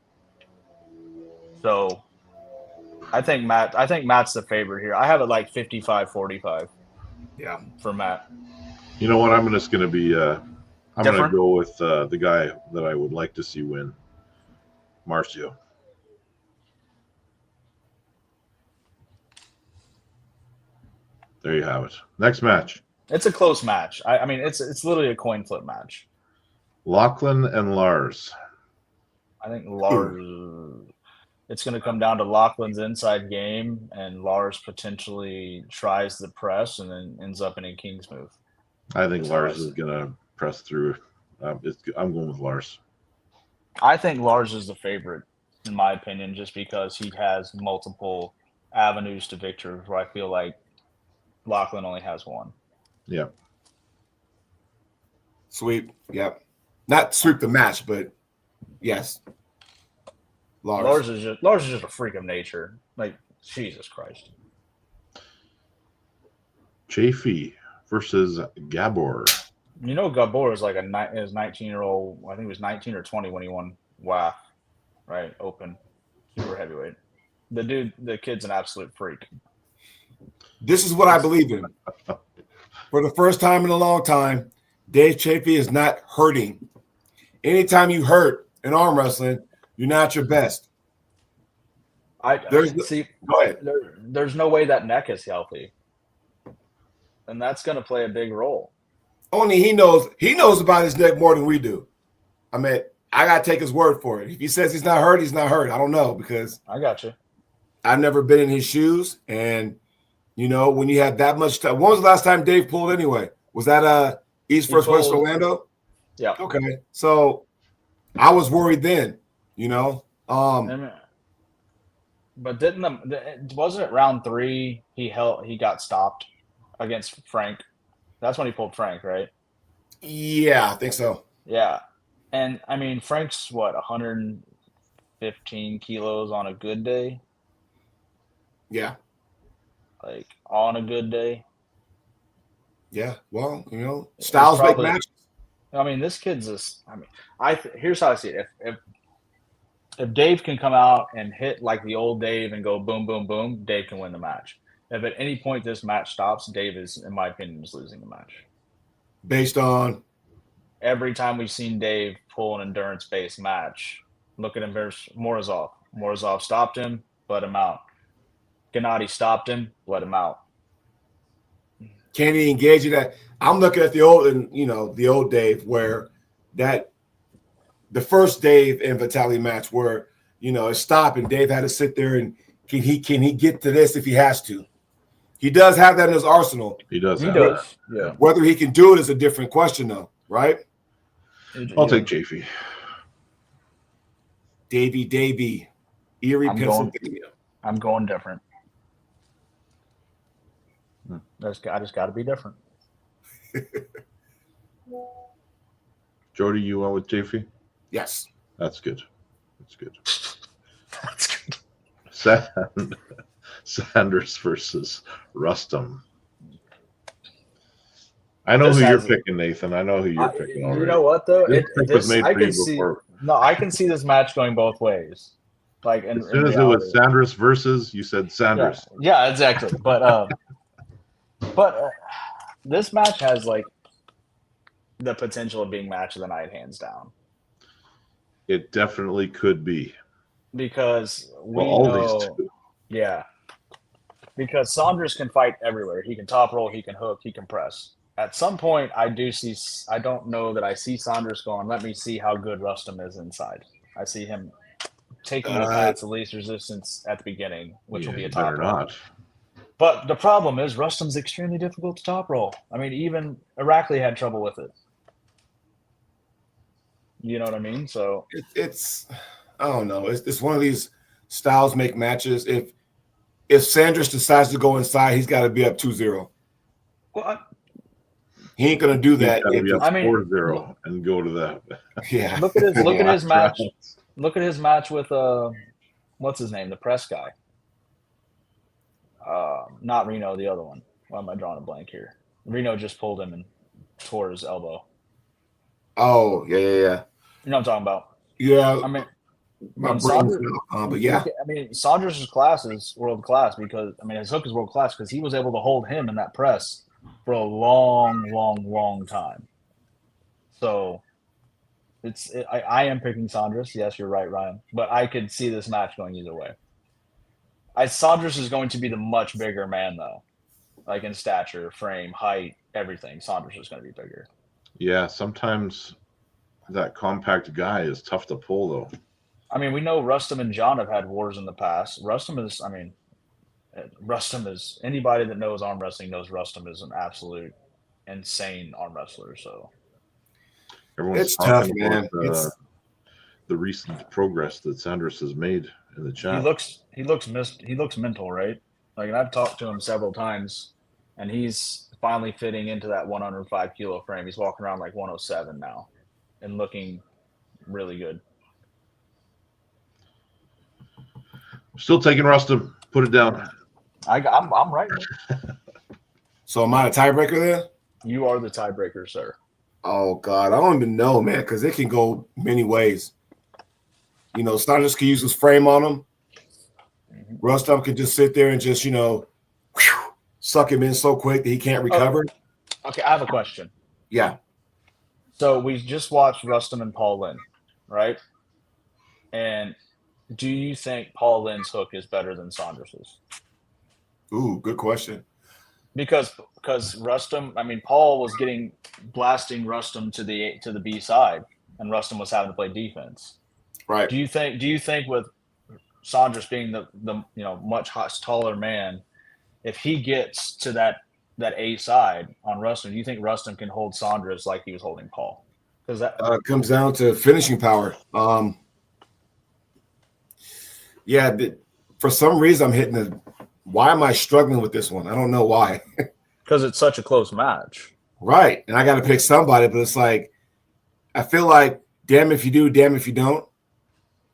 So I think Matt's the favorite here. I have it like 55-45. Yeah, for Matt. You know what? I'm just going to be. I'm going to go with the guy that I would like to see win, Marcio. There you have it. Next match. It's a close match. I mean, it's literally a coin flip match. Lachlan and Lars. I think Lars. It's going to come down to Lachlan's inside game, and Lars potentially tries the press and then ends up in a King's move. I think Lars is going to press through. I'm going with Lars. I think Lars is the favorite, in my opinion, just because he has multiple avenues to victory, where I feel like Lachlan only has one. Yeah. Sweep. Yep. Not sweep the match, but yes. Lars is just a freak of nature. Like, Jesus Christ. Chaffee versus Gabor. Gabor is like his 19-year-old. I think he was 19 or 20 when he won WAF, right? Open, super heavyweight. The kid's an absolute freak. This is what I believe in. For the first time in a long time, Dave Chaffee is not hurting. Anytime you hurt in arm wrestling, you're not your best. Go ahead. There's no way that neck is healthy, and that's going to play a big role. Only he knows. He knows about his neck more than we do. I mean, I got to take his word for it. If he says he's not hurt, he's not hurt. I don't know, because I got you. I've never been in his shoes, and when you have that much time. When was the last time Dave pulled anyway? Was that East vs. West Orlando? Yeah. Okay. So I was worried then, But wasn't it round 3 he got stopped against Frank? That's when he pulled Frank, right? Yeah, I think so. Yeah. And I mean, Frank's 115 kilos on a good day? Yeah. Like on a good day? Yeah. Well, styles make matches. I mean, this kid's here's how I see it. If Dave can come out and hit like the old Dave and go boom, boom, boom, Dave can win the match. If at any point this match stops, Dave is, in my opinion, is losing the match. Based on? Every time we've seen Dave pull an endurance-based match, look at him versus Morozov. Morozov stopped him, let him out. Gennady stopped him, let him out. Can he engage in that? I'm looking at the old Dave where the first Dave and Vitaly match where it stopped and Dave had to sit there and can he get to this if he has to? He does have that in his arsenal. He does. Yeah. Whether he can do it is a different question, though, right? I'll take Chaffee. Davy, Erie, Pennsylvania. I'm going different. I just got to be different. Jody, you went with Chaffee? Yes. That's good. That's good. Saunders versus Rustam. I know who you're picking, Nathan. I know who you're picking already. You know what though? I can see this match going both ways. Like as soon as it was Saunders versus, you said Saunders. Yeah, exactly. But this match has like the potential of being match of the night, hands down. It definitely could be. Because these two. Yeah. Because Saunders can fight everywhere. He can top roll, he can hook, he can press. At some point, I don't know that I see Saunders going, let me see how good Rustam is inside. I see him taking the path of least resistance at the beginning, which will be a top roll. But the problem is Rustam's extremely difficult to top roll. I mean, even Irakli had trouble with it. You know what I mean? So it's I don't know. It's one of these styles make matches. If Saunders decides to go inside, he's got to be up 2-0. Well, he ain't gonna do that. Be up 4-0 and go to that. Yeah. Look at his match. Look at his match with what's his name, the press guy. Not Reno, the other one. Why am I drawing a blank here? Reno just pulled him and tore his elbow. Oh, yeah. You know what I'm talking about? Yeah. I mean, Saunders, but yeah. I mean, Saunders' class is world class because his hook is world class because he was able to hold him in that press for a long time. So I am picking Saunders. Yes, you're right, Ryan. But I could see this match going either way. Saunders is going to be the much bigger man, though. Like in stature, frame, height, everything. Saunders is going to be bigger. Yeah, sometimes that compact guy is tough to pull, though. I mean, we know Rustam and John have had wars in the past. Rustam is anybody that knows arm wrestling knows Rustam is an absolute insane arm wrestler. So everyone's talking about the recent progress that Saunders has made in the chat. He looks mental, right? Like, and I've talked to him several times, and he's finally fitting into that 105 kilo frame. He's walking around like 107 now, and looking really good. Still taking Rustam. Put it down. I'm right. So am I a tiebreaker there? You are the tiebreaker, sir. Oh God, I don't even know, man, because it can go many ways. Saunders can use his frame on him. Mm-hmm. Rustam can just sit there and just suck him in so quick that he can't recover. Okay, I have a question. Yeah. So we just watched Rustam and Paul Lynn, right? And do you think Paul Lynn's hook is better than Saunders's? Ooh, good question. Because Rustam, Paul was blasting Rustam to the B side, and Rustam was having to play defense. Right. Do you think with Saunders being the much taller man, if he gets to that A side on Rustam, do you think Rustam can hold Saunders like he was holding Paul? Because that comes down to finishing power. Yeah, for some reason I'm hitting why am I struggling with this one? I don't know why. Because it's such a close match. Right. And I got to pick somebody, but it's like, I feel like, damn if you do, damn if you don't,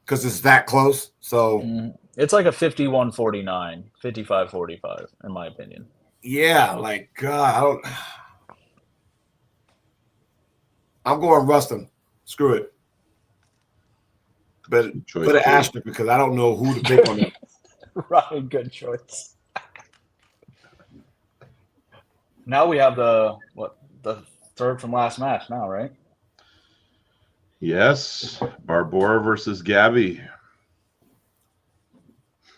because it's that close. So it's like a 51-49, 55-45, in my opinion. Yeah, like, God, I'm going Rustam. Screw it. But put an asterisk because I don't know who to pick on that. Right, good choice. Now we have the third from last match now, right? Yes, Barbora versus Gabby.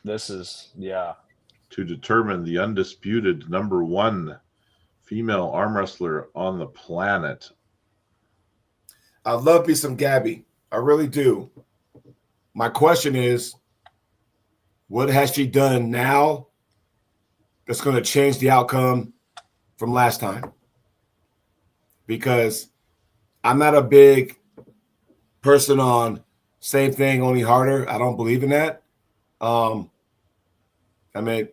This is, yeah. To determine the undisputed number one female arm wrestler on the planet. I love me some Gabby. I really do. My question is, what has she done now that's going to change the outcome from last time? Because I'm not a big person on same thing, only harder. I don't believe in that. I mean,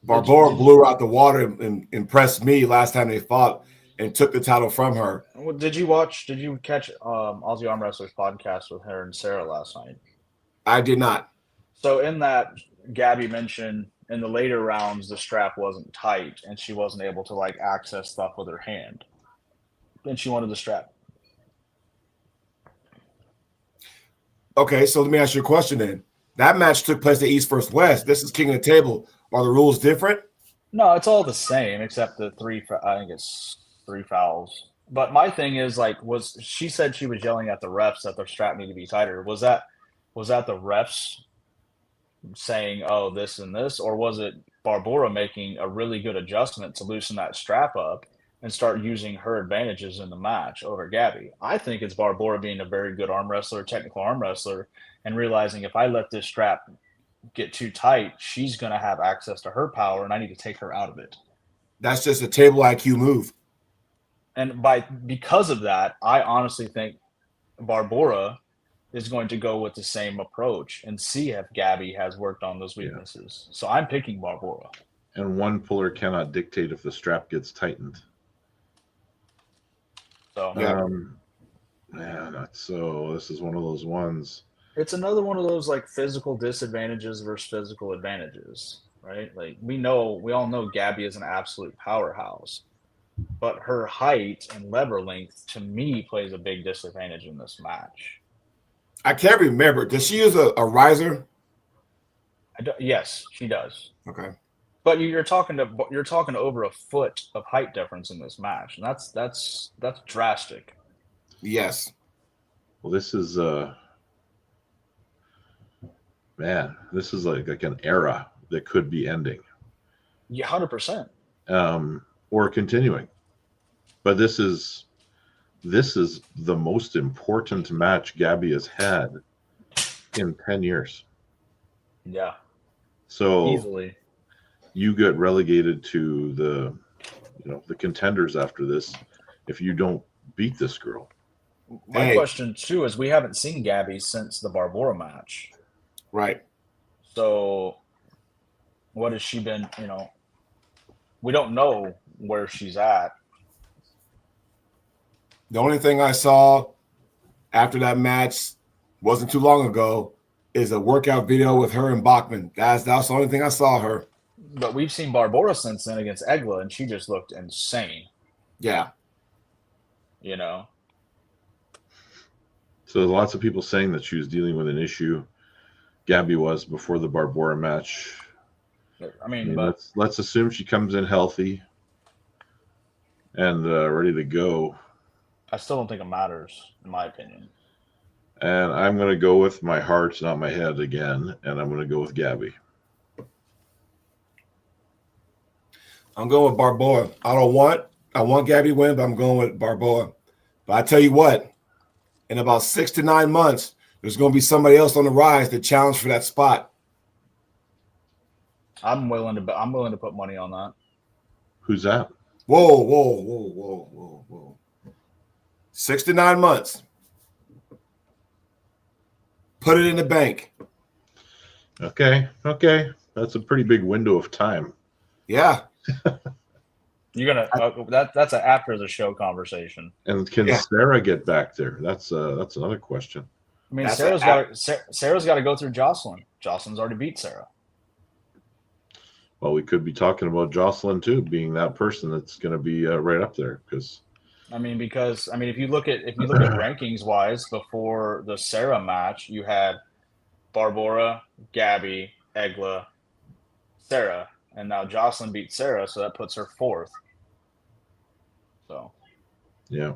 Barbora blew her out the water and impressed me last time they fought and took the title from her. Did you catch Aussie Arm Wrestlers podcast with her and Sarah last night? I did not. So in that, Gabby mentioned in the later rounds the strap wasn't tight and she wasn't able to like access stuff with her hand. And she wanted the strap. Okay, so let me ask you a question then. That match took place at East vs. West. This is King of the Table. Are the rules different? No, it's all the same except the I think it's 3 fouls. But my thing is like, she said she was yelling at the refs that their strap needed to be tighter. Was that the refs saying, oh, this and this, or was it Barbora making a really good adjustment to loosen that strap up and start using her advantages in the match over Gabby? I think it's Barbora being a very good arm wrestler, technical arm wrestler, and realizing if I let this strap get too tight, she's going to have access to her power, and I need to take her out of it. That's just a table IQ move. And because of that, I honestly think Barbora is going to go with the same approach and see if Gabby has worked on those weaknesses. Yeah. So I'm picking Barbora. And one puller cannot dictate if the strap gets tightened. So this is one of those ones. It's another one of those like physical disadvantages versus physical advantages, right? Like we all know Gabby is an absolute powerhouse, but her height and lever length to me plays a big disadvantage in this match. I can't remember. Does she use a riser? Yes, she does. Okay. But you're talking over a foot of height difference in this match, and that's drastic. Yes. Well, this is this is like an era that could be ending. Yeah, 100%. Or continuing. But this is the most important match Gabby has had in 10 years. Yeah. So easily. You get relegated to the contenders after this if you don't beat this girl. My question too is we haven't seen Gabby since the Barbora match. Right. So what has she been, we don't know where she's at. The only thing I saw after that match wasn't too long ago is a workout video with her and Bachman. That's the only thing I saw her. But we've seen Barbora since then against Egla, and she just looked insane. Yeah. So lots of people saying that she was dealing with an issue. Gabby was before the Barbora match. I mean but let's assume she comes in healthy and ready to go. I still don't think it matters, in my opinion. And I'm going to go with my heart, not my head again, and I'm going to go with Gabby. I'm going with Barbora. I want Gabby to win, but I'm going with Barbora. But I tell you what, in about 6 to 9 months, there's going to be somebody else on the rise to challenge for that spot. I'm willing to put money on that. Who's that? Whoa. 6 to 9 months. Put it in the bank. Okay. That's a pretty big window of time. Yeah. You're gonna that's an after the show conversation. And can Sarah get back there? That's another question. I mean, Sarah's got to go through Jocelyn. Jocelyn's already beat Sarah. Well, we could be talking about Jocelyn too, being that person that's going to be right up there. Because if you look at rankings wise, before the Sarah match, you had Barbora, Gabby, Egla, Sarah, and now Jocelyn beat Sarah, so that puts her 4th. So, yeah,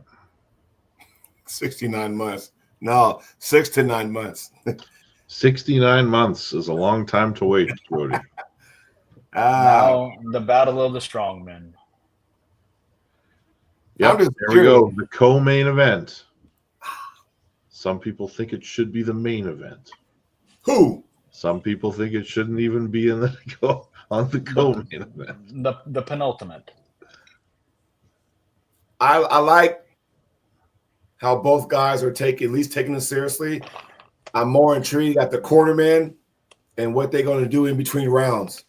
69 months. No, 6 to 9 months. 69 months is a long time to wait, Jody. Now the battle of the strongmen. Yep, there we go. The co-main event. Some people think it should be the main event. Who? Some people think it shouldn't even be on the co-main event. The penultimate. I like how both guys are at least taking it seriously. I'm more intrigued at the cornerman and what they're going to do in between rounds,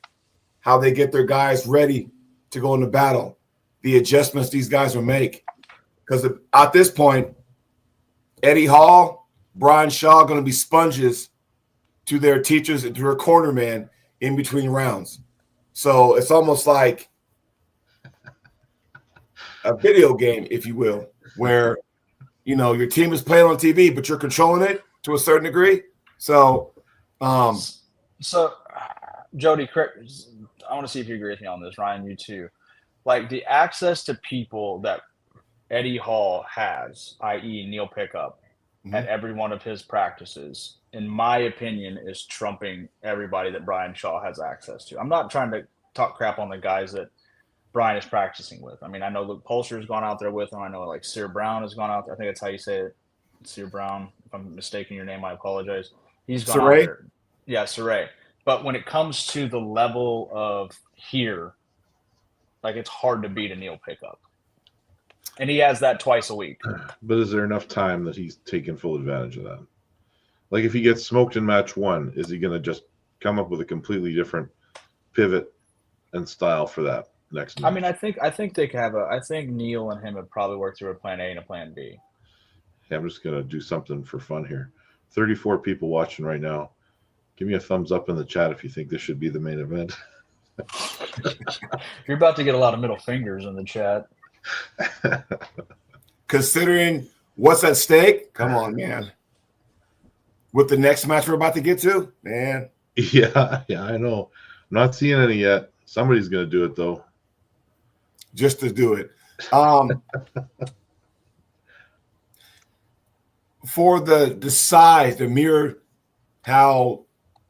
how they get their guys ready to go into battle, the adjustments these guys will make. Because at this point, Eddie Hall, Brian Shaw are going to be sponges to their teachers and to their cornerman in between rounds. So it's almost like a video game, if you will, where your team is playing on TV, but you're controlling it to a certain degree. So, Jody, I want to see if you agree with me on this. Ryan, you too. Like the access to people that Eddie Hall has, i.e. Neil Pickup, at every one of his practices, in my opinion, is trumping everybody that Brian Shaw has access to. I'm not trying to talk crap on the guys that Brian is practicing with. I mean, I know Luke Pulser's gone out there with him. I know like Sear Brown has gone out there. I think that's how you say it. Sear Brown. If I'm mistaking your name, I apologize. He's gone out there. Yeah, Saray. But when it comes to the level of here, like it's hard to beat a Neil Pickup. And he has that twice a week. But is there enough time that he's taking full advantage of that? Like if he gets smoked in match 1, is he going to just come up with a completely different pivot and style for that next match? I mean, I think they could have I think Neil and him have probably worked through a plan A and a plan B. Yeah, I'm just going to do something for fun here. 34 people watching right now. Give me a thumbs up in the chat if you think this should be the main event. You're about to get a lot of middle fingers in the chat. Considering what's at stake, come on, man. With the next match we're about to get to, man. Yeah, I know. I'm not seeing any yet. Somebody's going to do it, though. Just to do it. For the size, the mirror, how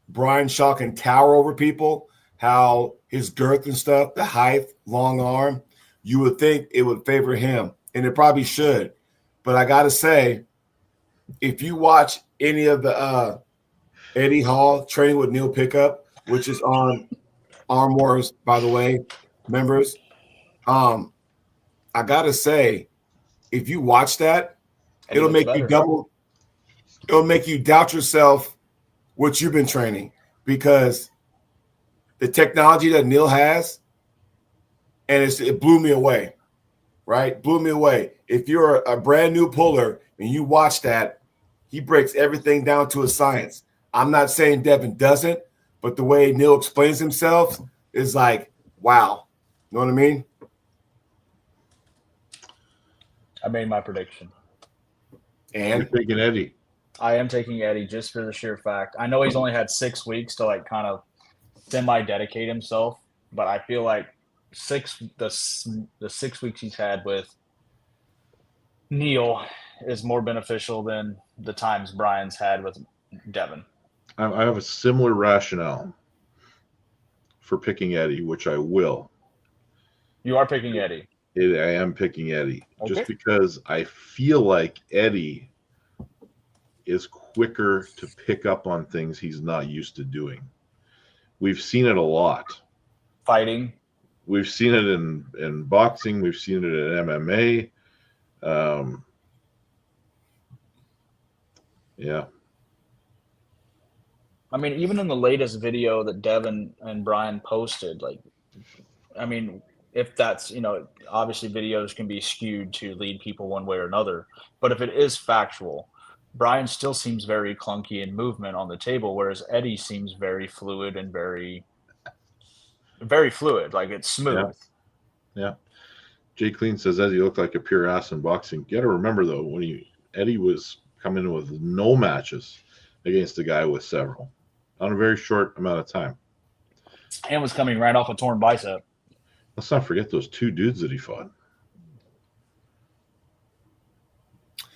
Brian Shaw can tower over people, how his girth and stuff, the height, long arm, you would think it would favor him, and it probably should. But I got to say, if you watch any of the Eddie Hall training with Neil Pickup, which is on Arm Wars, by the way, members, I got to say, if you watch that, it'll make you it'll make you doubt yourself what you've been training, because the technology that Neil has, and it blew me away, right? Blew me away. If you're a brand new puller and you watch that, he breaks everything down to a science. I'm not saying Devin doesn't, but the way Neil explains himself is like, wow. You know what I mean? I made my prediction. And you're taking Eddie. I am taking Eddie just for the sheer fact. I know he's only had 6 weeks to like kind of semi-dedicate himself, but I feel like the 6 weeks he's had with Neil is more beneficial than the times Brian's had with Devin. I have a similar rationale for picking Eddie, which I will. You are picking Eddie. I am picking Eddie, okay, just because I feel like Eddie is quicker to pick up on things he's not used to doing. We've seen it a lot. Fighting. We've seen it in boxing. We've seen it in MMA. Yeah. I mean, even in the latest video that Devin and Brian posted, like, I mean, if that's, obviously videos can be skewed to lead people one way or another. But if it is factual, Brian still seems very clunky in movement on the table, whereas Eddie seems very fluid and very, very fluid. Like it's smooth. Yeah. Jay Clean says Eddie looked like a pure ass in boxing. You got to remember though, when Eddie was coming in with no matches against a guy with several on a very short amount of time, and was coming right off a torn bicep. Let's not forget those 2 dudes that he fought.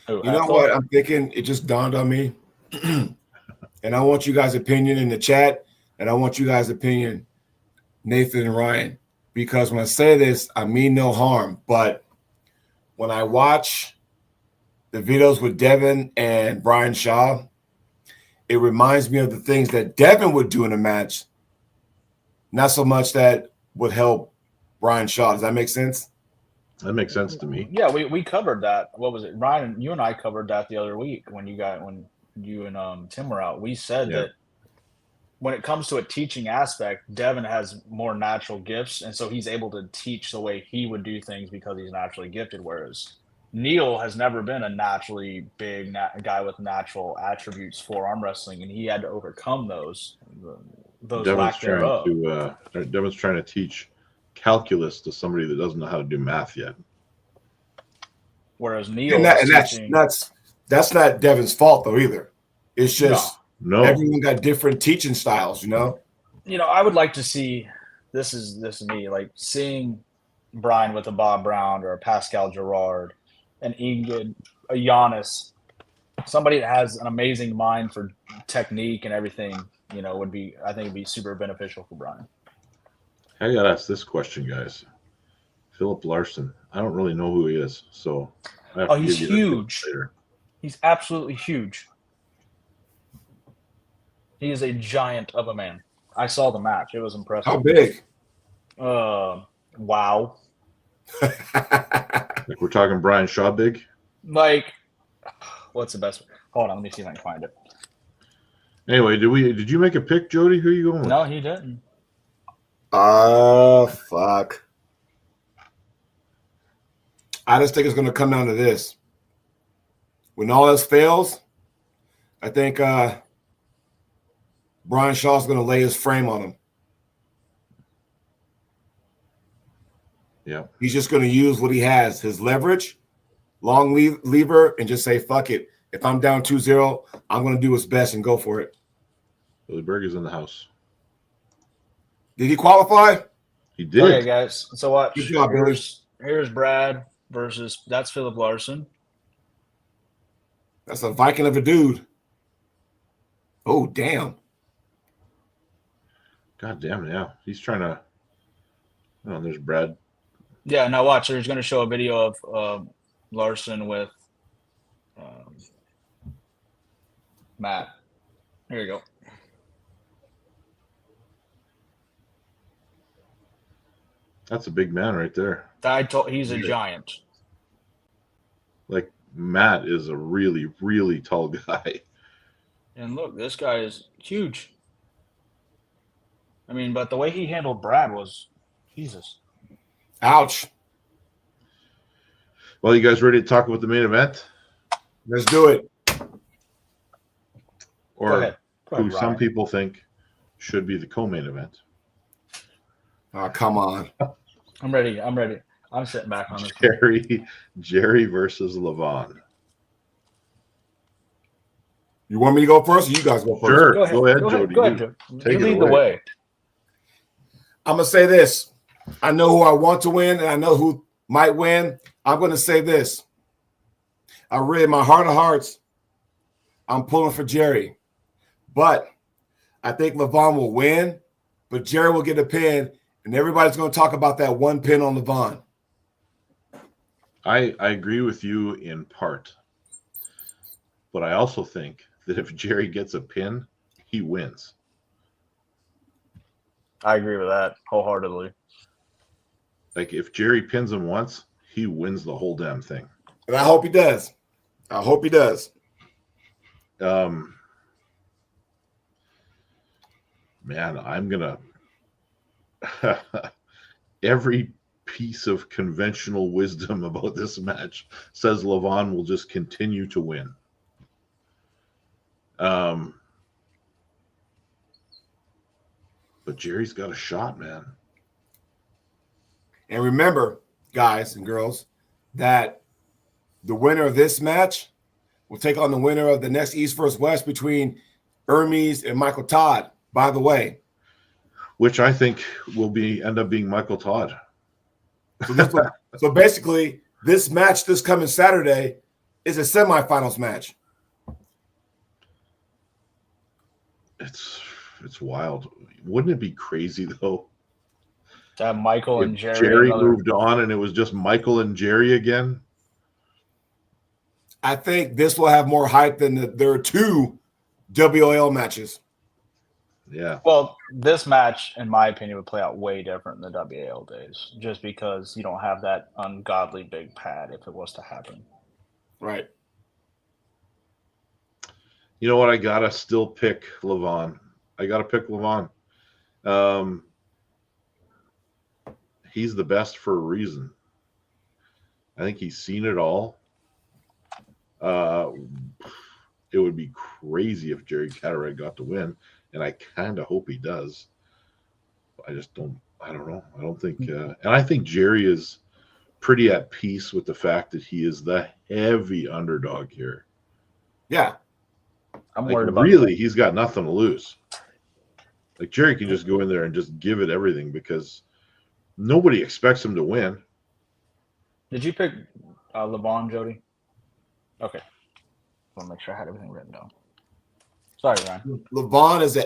You know what I'm thinking? It just dawned on me. And I want you guys' opinion in the chat. And I want you guys' opinion, Nathan and Ryan. Because when I say this, I mean no harm. But when I watch the videos with Devin and Brian Shaw, it reminds me of the things that Devin would do in a match, not so much that would help Brian Shaw. Does that make sense? That makes sense to me. Yeah, we covered that. What was it, Ryan? You and I covered that the other week when you and Tim were out. We said that when it comes to a teaching aspect, Devin has more natural gifts, and so he's able to teach the way he would do things because he's naturally gifted. Whereas Neil has never been a naturally big guy with natural attributes for arm wrestling, and he had to overcome those lack thereof. Devin's trying to teach calculus to somebody that doesn't know how to do math yet. Whereas Neil, that's not Devin's fault though either. It's just no. Everyone got different teaching styles, you know. I would like to see this is me like seeing Brian with a Bob Brown or a Pascal Gerard, an Ingrid, a Giannis, somebody that has an amazing mind for technique and everything. I think it'd be super beneficial for Brian. I got to ask this question, guys. Philip Larson. I don't really know who he is, so I have to he's give you huge. Later. He's absolutely huge. He is a giant of a man. I saw the match. It was impressive. How big? Wow. Like we're talking Brian Shaw big? Like, what's the best? Hold on, let me see if I can find it. Anyway, did you make a pick, Jody? Who are you going with? No, he didn't. Fuck. I just think it's going to come down to this. When all else fails, I think Brian Shaw's going to lay his frame on him. Yeah. He's just going to use what he has, his leverage, long lever, and just say, fuck it. If I'm down 2-0, I'm going to do his best and go for it. Billy Berg is in the house. Did he qualify? He did. Okay, guys. So watch. Good job, Billy. Here's Brad versus that's Philip Larson. That's a Viking of a dude. Oh, damn. God damn, yeah. He's trying to. Oh, there's Brad. Yeah, now watch. There's going to show a video of Larson with Matt. Here you go. That's a big man right there. He's a giant. Like Matt is a really, really tall guy. And look, this guy is huge. I mean, but the way he handled Brad was Jesus. Ouch. Well, you guys ready to talk about the main event? Let's do it. Or Go ahead, who some people think should be the co-main event. Oh, come on. I'm ready. I'm sitting back on this. Jerry versus Levan. You want me to go first or you guys go first? Sure. Go ahead, Jody. Go ahead, Jody. Take You it lead the way. I'm going to say this. I know who I want to win, and I know who might win. I'm going to say this. I really, in my heart of hearts, I'm pulling for Jerry. But I think Levan will win, but Jerry will get a pin, and everybody's going to talk about that one pin on Levan. I agree with you in part. But I also think that if Jerry gets a pin, he wins. I agree with that wholeheartedly. Like if Jerry pins him once, he wins the whole damn thing. And I hope he does. I hope he does. Man, I'm going to every piece of conventional wisdom about this match says Levan will just continue to win. But Jerry's got a shot, man. And remember, guys and girls, that the winner of this match will take on the winner of the next East vs. West between Hermes and Michael Todd, by the way. Which I think will end up being Michael Todd. So basically, this match this coming Saturday is a semifinals match. It's wild. Wouldn't it be crazy though? To have Michael and if Jerry. Jerry moved on and it was just Michael and Jerry again. I think this will have more hype than there are 2 WOL matches. Yeah. Well, this match, in my opinion, would play out way different than the WAL days, just because you don't have that ungodly big pad if it was to happen. Right. You know what? I gotta still pick Levan. I gotta pick Levan. He's the best for a reason. I think he's seen it all. It would be crazy if Jerry Cataract got to win, and I kind of hope he does. I just don't. I don't know. I don't think. And I think Jerry is pretty at peace with the fact that he is the heavy underdog here. Yeah. I'm like, worried about really, he's got nothing to lose. Like Jerry can just go in there and just give it everything because nobody expects him to win. Did you pick Levan, Jody? Okay. I want to make sure I had everything written down. Sorry, Ryan. Levan is an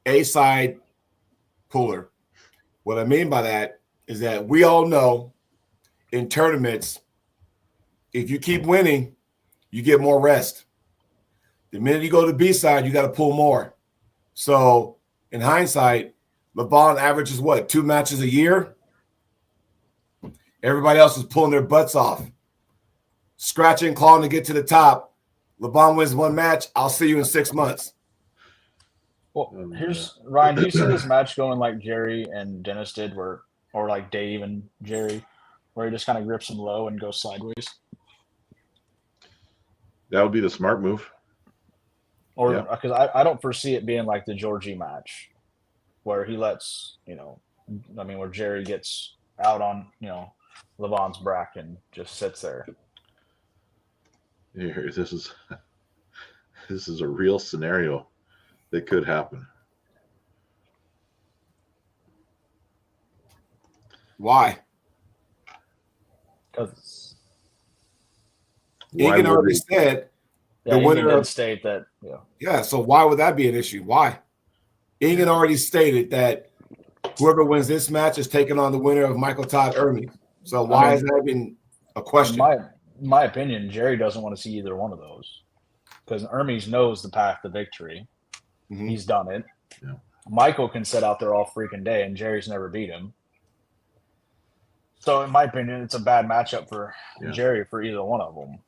A side puller. What I mean by that is that we all know in tournaments, if you keep winning, you get more rest. The minute you go to B side, you got to pull more. So in hindsight, Levan averages what, 2 matches a year? Everybody else is pulling their butts off, scratching, clawing to get to the top. Levan wins 1 match. I'll see you in 6 months. Well, here's Ryan. Do you see this match going like Jerry and Dennis did, or like Dave and Jerry, where he just kind of grips him low and goes sideways? That would be the smart move. Or because I don't foresee it being like the Georgie match, where he lets where Jerry gets out on Levan's back and just sits there. Here, this is a real scenario that could happen. Why? Because Egan already said the winner of state that yeah. So why would that be an issue? Why? Egan already stated that whoever wins this match is taking on the winner of Michael Todd Ermy. So why is that even a question? In my opinion, Jerry doesn't want to see either one of those because Ermy's knows the path to victory. Mm-hmm. He's done it. Yeah. Michael can sit out there all freaking day, and Jerry's never beat him. So, in my opinion, it's a bad matchup for Jerry for either one of them.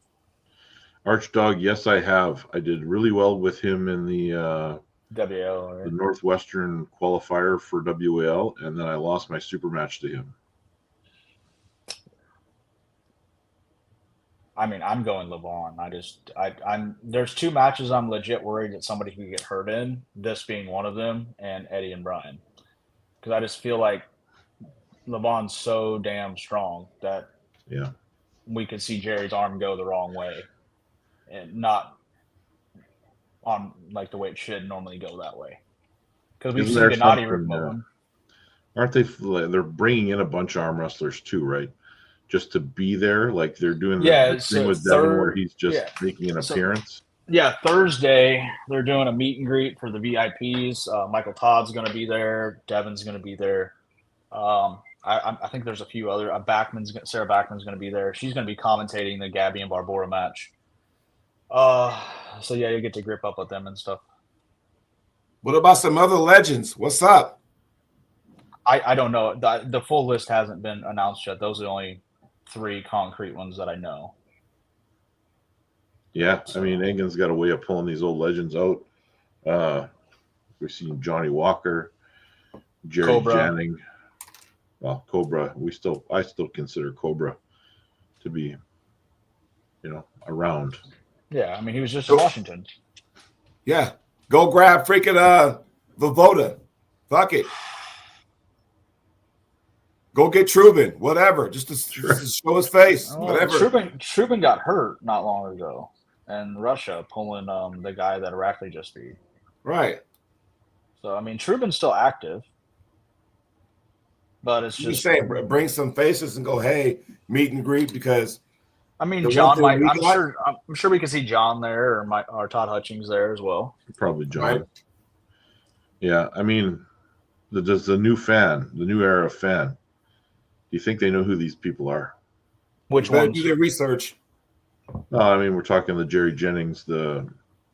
Archdog, yes, I have. I did really well with him in the WAL, right? The Northwestern qualifier for WAL, and then I lost my super match to him. I mean, I'm going Levan. There's 2 matches I'm legit worried that somebody could get hurt in, this being one of them, and Eddie and Brian. Because I just feel like Levan's so damn strong that we could see Jerry's arm go the wrong way and not on like the way it should normally go that way. Because we've seen Gennady rip him. Aren't they? They're bringing in a bunch of arm wrestlers too, right? Just to be there, like they're doing the thing with Devin where he's just making an appearance. Yeah, Thursday they're doing a meet and greet for the VIPs. Michael Todd's going to be there. Devin's going to be there. I think there's a few other. Sarah Backman's going to be there. She's going to be commentating the Gabby and Barbora match. So yeah, you get to grip up with them and stuff. What about some other legends? What's up? I don't know. The full list hasn't been announced yet. Those are the only 3 concrete ones that I know. Yeah, I mean, Engen's got a way of pulling these old legends out. We've seen Johnny Walker, Jerry Janning. Well, Cobra. I still consider Cobra to be, around. Yeah, I mean, he was just in Washington. Yeah, go grab freaking Vavoda. Fuck it. Go get Trubin, whatever, just to show his face, whatever. Trubin got hurt not long ago, and Russia pulling the guy that Arachley just beat. Right. So I mean, Trubin's still active, but it's just saying bring some faces and go, hey, meet and greet because. I mean, John might. I'm sure we could see John there or Todd Hutchings there as well. Probably John. Right. Yeah, I mean, the new era of fan. Do you think they know who these people are? Which ones? Do their research. No, I mean we're talking the Jerry Jennings, the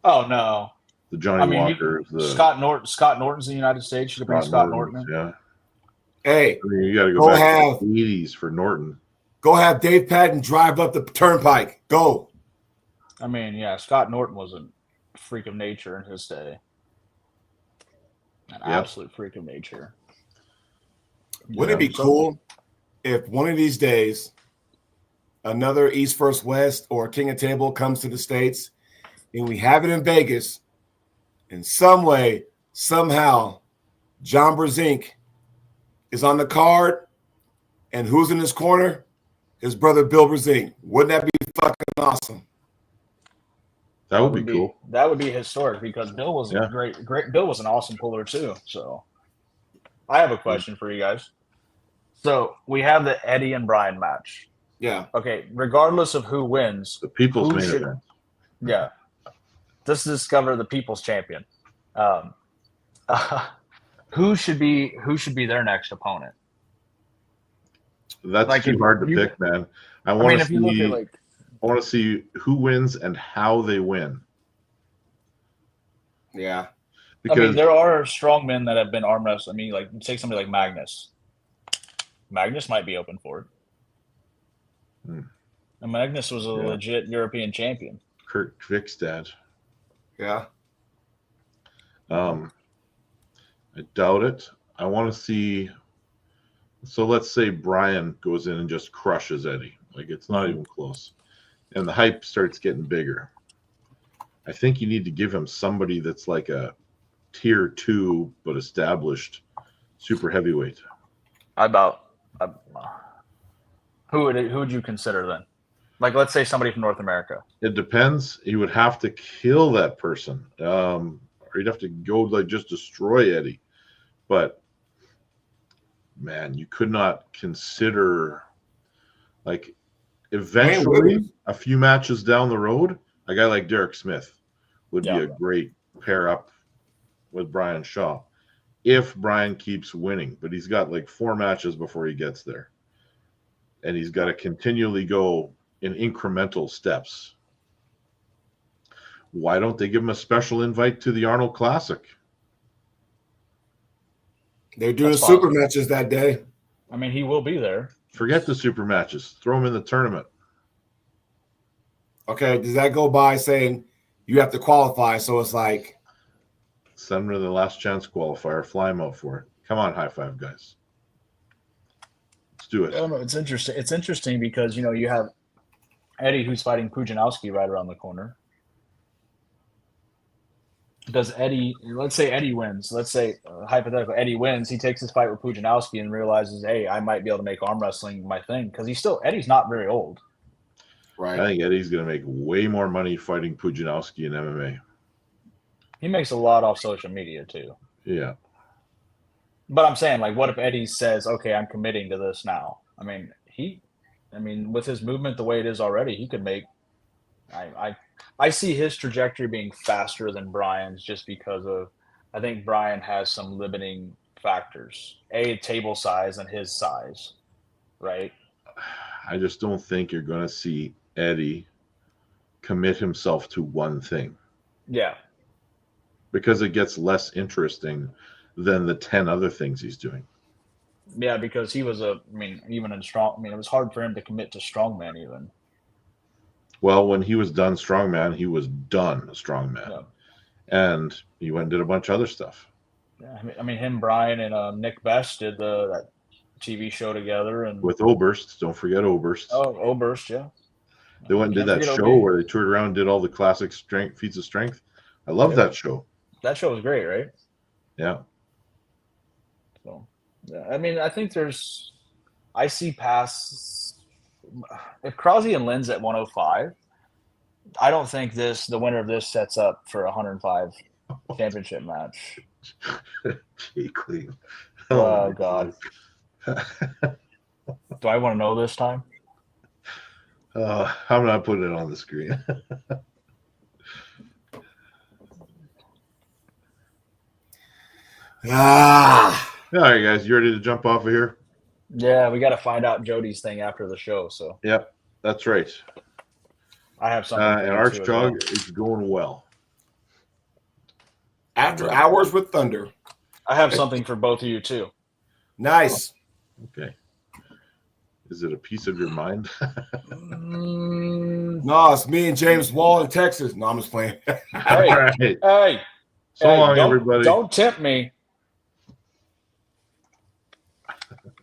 no. Johnny Walkers, the Scott Norton. Scott Norton's in the United States. You could bring Scott Norton in. Yeah. Hey, I mean, you got to go back to the 80s for Norton. Go have Dave Patton drive up the turnpike. Go. I mean, yeah, Scott Norton was a freak of nature in his day. An absolute freak of nature. Wouldn't it be cool if one of these days another East vs. West or King of Table comes to the States and we have it in Vegas, in some way, somehow, John Brzezinski is on the card, and who's in his corner? His brother Bill Brzezinski. Wouldn't that be fucking awesome? That would be cool. That would be historic because Bill was great. Bill was an awesome puller too. So, I have a question for you guys. So we have the Eddie and Brian match. Yeah. Okay. Regardless of who wins, the people's main event. Yeah. Let's discover the people's champion. Who should be their next opponent? That's like too hard to pick, man. I want to see who wins and how they win. Yeah. Because I mean, there are strongmen that have been arm wrestled. I mean, like take somebody like Magnus. Magnus might be open for it. And Magnus was a legit European champion. Kurt Vikstad. Yeah. I doubt it. I want to see. So let's say Brian goes in and just crushes Eddie. Like it's not even close. And the hype starts getting bigger. I think you need to give him somebody that's like a tier 2 but established super heavyweight. Who would you consider then? Like let's say somebody from North America. It depends. He would have to kill that person. Or he'd have to go like just destroy Eddie. But man, you could not consider like eventually a few matches down the road, a guy like Derek Smith would be a great pair up with Brian Shaw if Brian keeps winning. But he's got like 4 matches before he gets there. And he's got to continually go in incremental steps. Why don't they give him a special invite to the Arnold Classic? They're doing super matches that day. I mean, he will be there. Forget the super matches. Throw him in the tournament. Okay, does that go by saying you have to qualify? So it's like send him to the last chance qualifier. Fly him out for it. Come on, high five, guys. Let's do it. I don't know. It's interesting. It's interesting because you have Eddie who's fighting Pujanowski right around the corner. Does Eddie, let's say Eddie wins, let's say hypothetical Eddie wins, he takes his fight with Pujanowski and realizes, hey, I might be able to make arm wrestling my thing because Eddie's not very old. Right. I think Eddie's going to make way more money fighting Pujanowski in MMA. He makes a lot off social media too. Yeah. But I'm saying, like, what if Eddie says, okay, I'm committing to this now? I mean, with his movement the way it is already, he could make I see his trajectory being faster than Brian's just because of I think Brian has some limiting factors. Table size and his size, right? I just don't think you're going to see Eddie commit himself to one thing. Yeah. Because it gets less interesting than the 10 other things he's doing. Yeah, because he was even in strong. It was hard for him to commit to strongman even. Well, when he was done strongman, he was done strongman. Yeah. And he went and did a bunch of other stuff. Yeah, him, Brian, and Nick Best did that TV show together. And with Oberst. Don't forget Oberst. Oh, Oberst, yeah. They went and did that show where they toured around and did all the classic feats of strength. I love that show. That show was great, right? Yeah. So, yeah, I think I see past if Krasi and Lynn's at 105. I don't think the winner of this sets up for a 105 championship match. Oh God. Do I want to know this time? I'm not putting it on the screen. All right, guys, you ready to jump off of here? Yeah, we got to find out Jody's thing after the show. So. Yep, that's right. I have something. And Archjog is going well. After Hours with Thunder. I have something for both of you too. Nice. Okay. Is it a piece of your mind? No, it's me and James Wall in Texas. No, I'm just playing. Hey, All right. hey. So long, don't, everybody. Don't tempt me.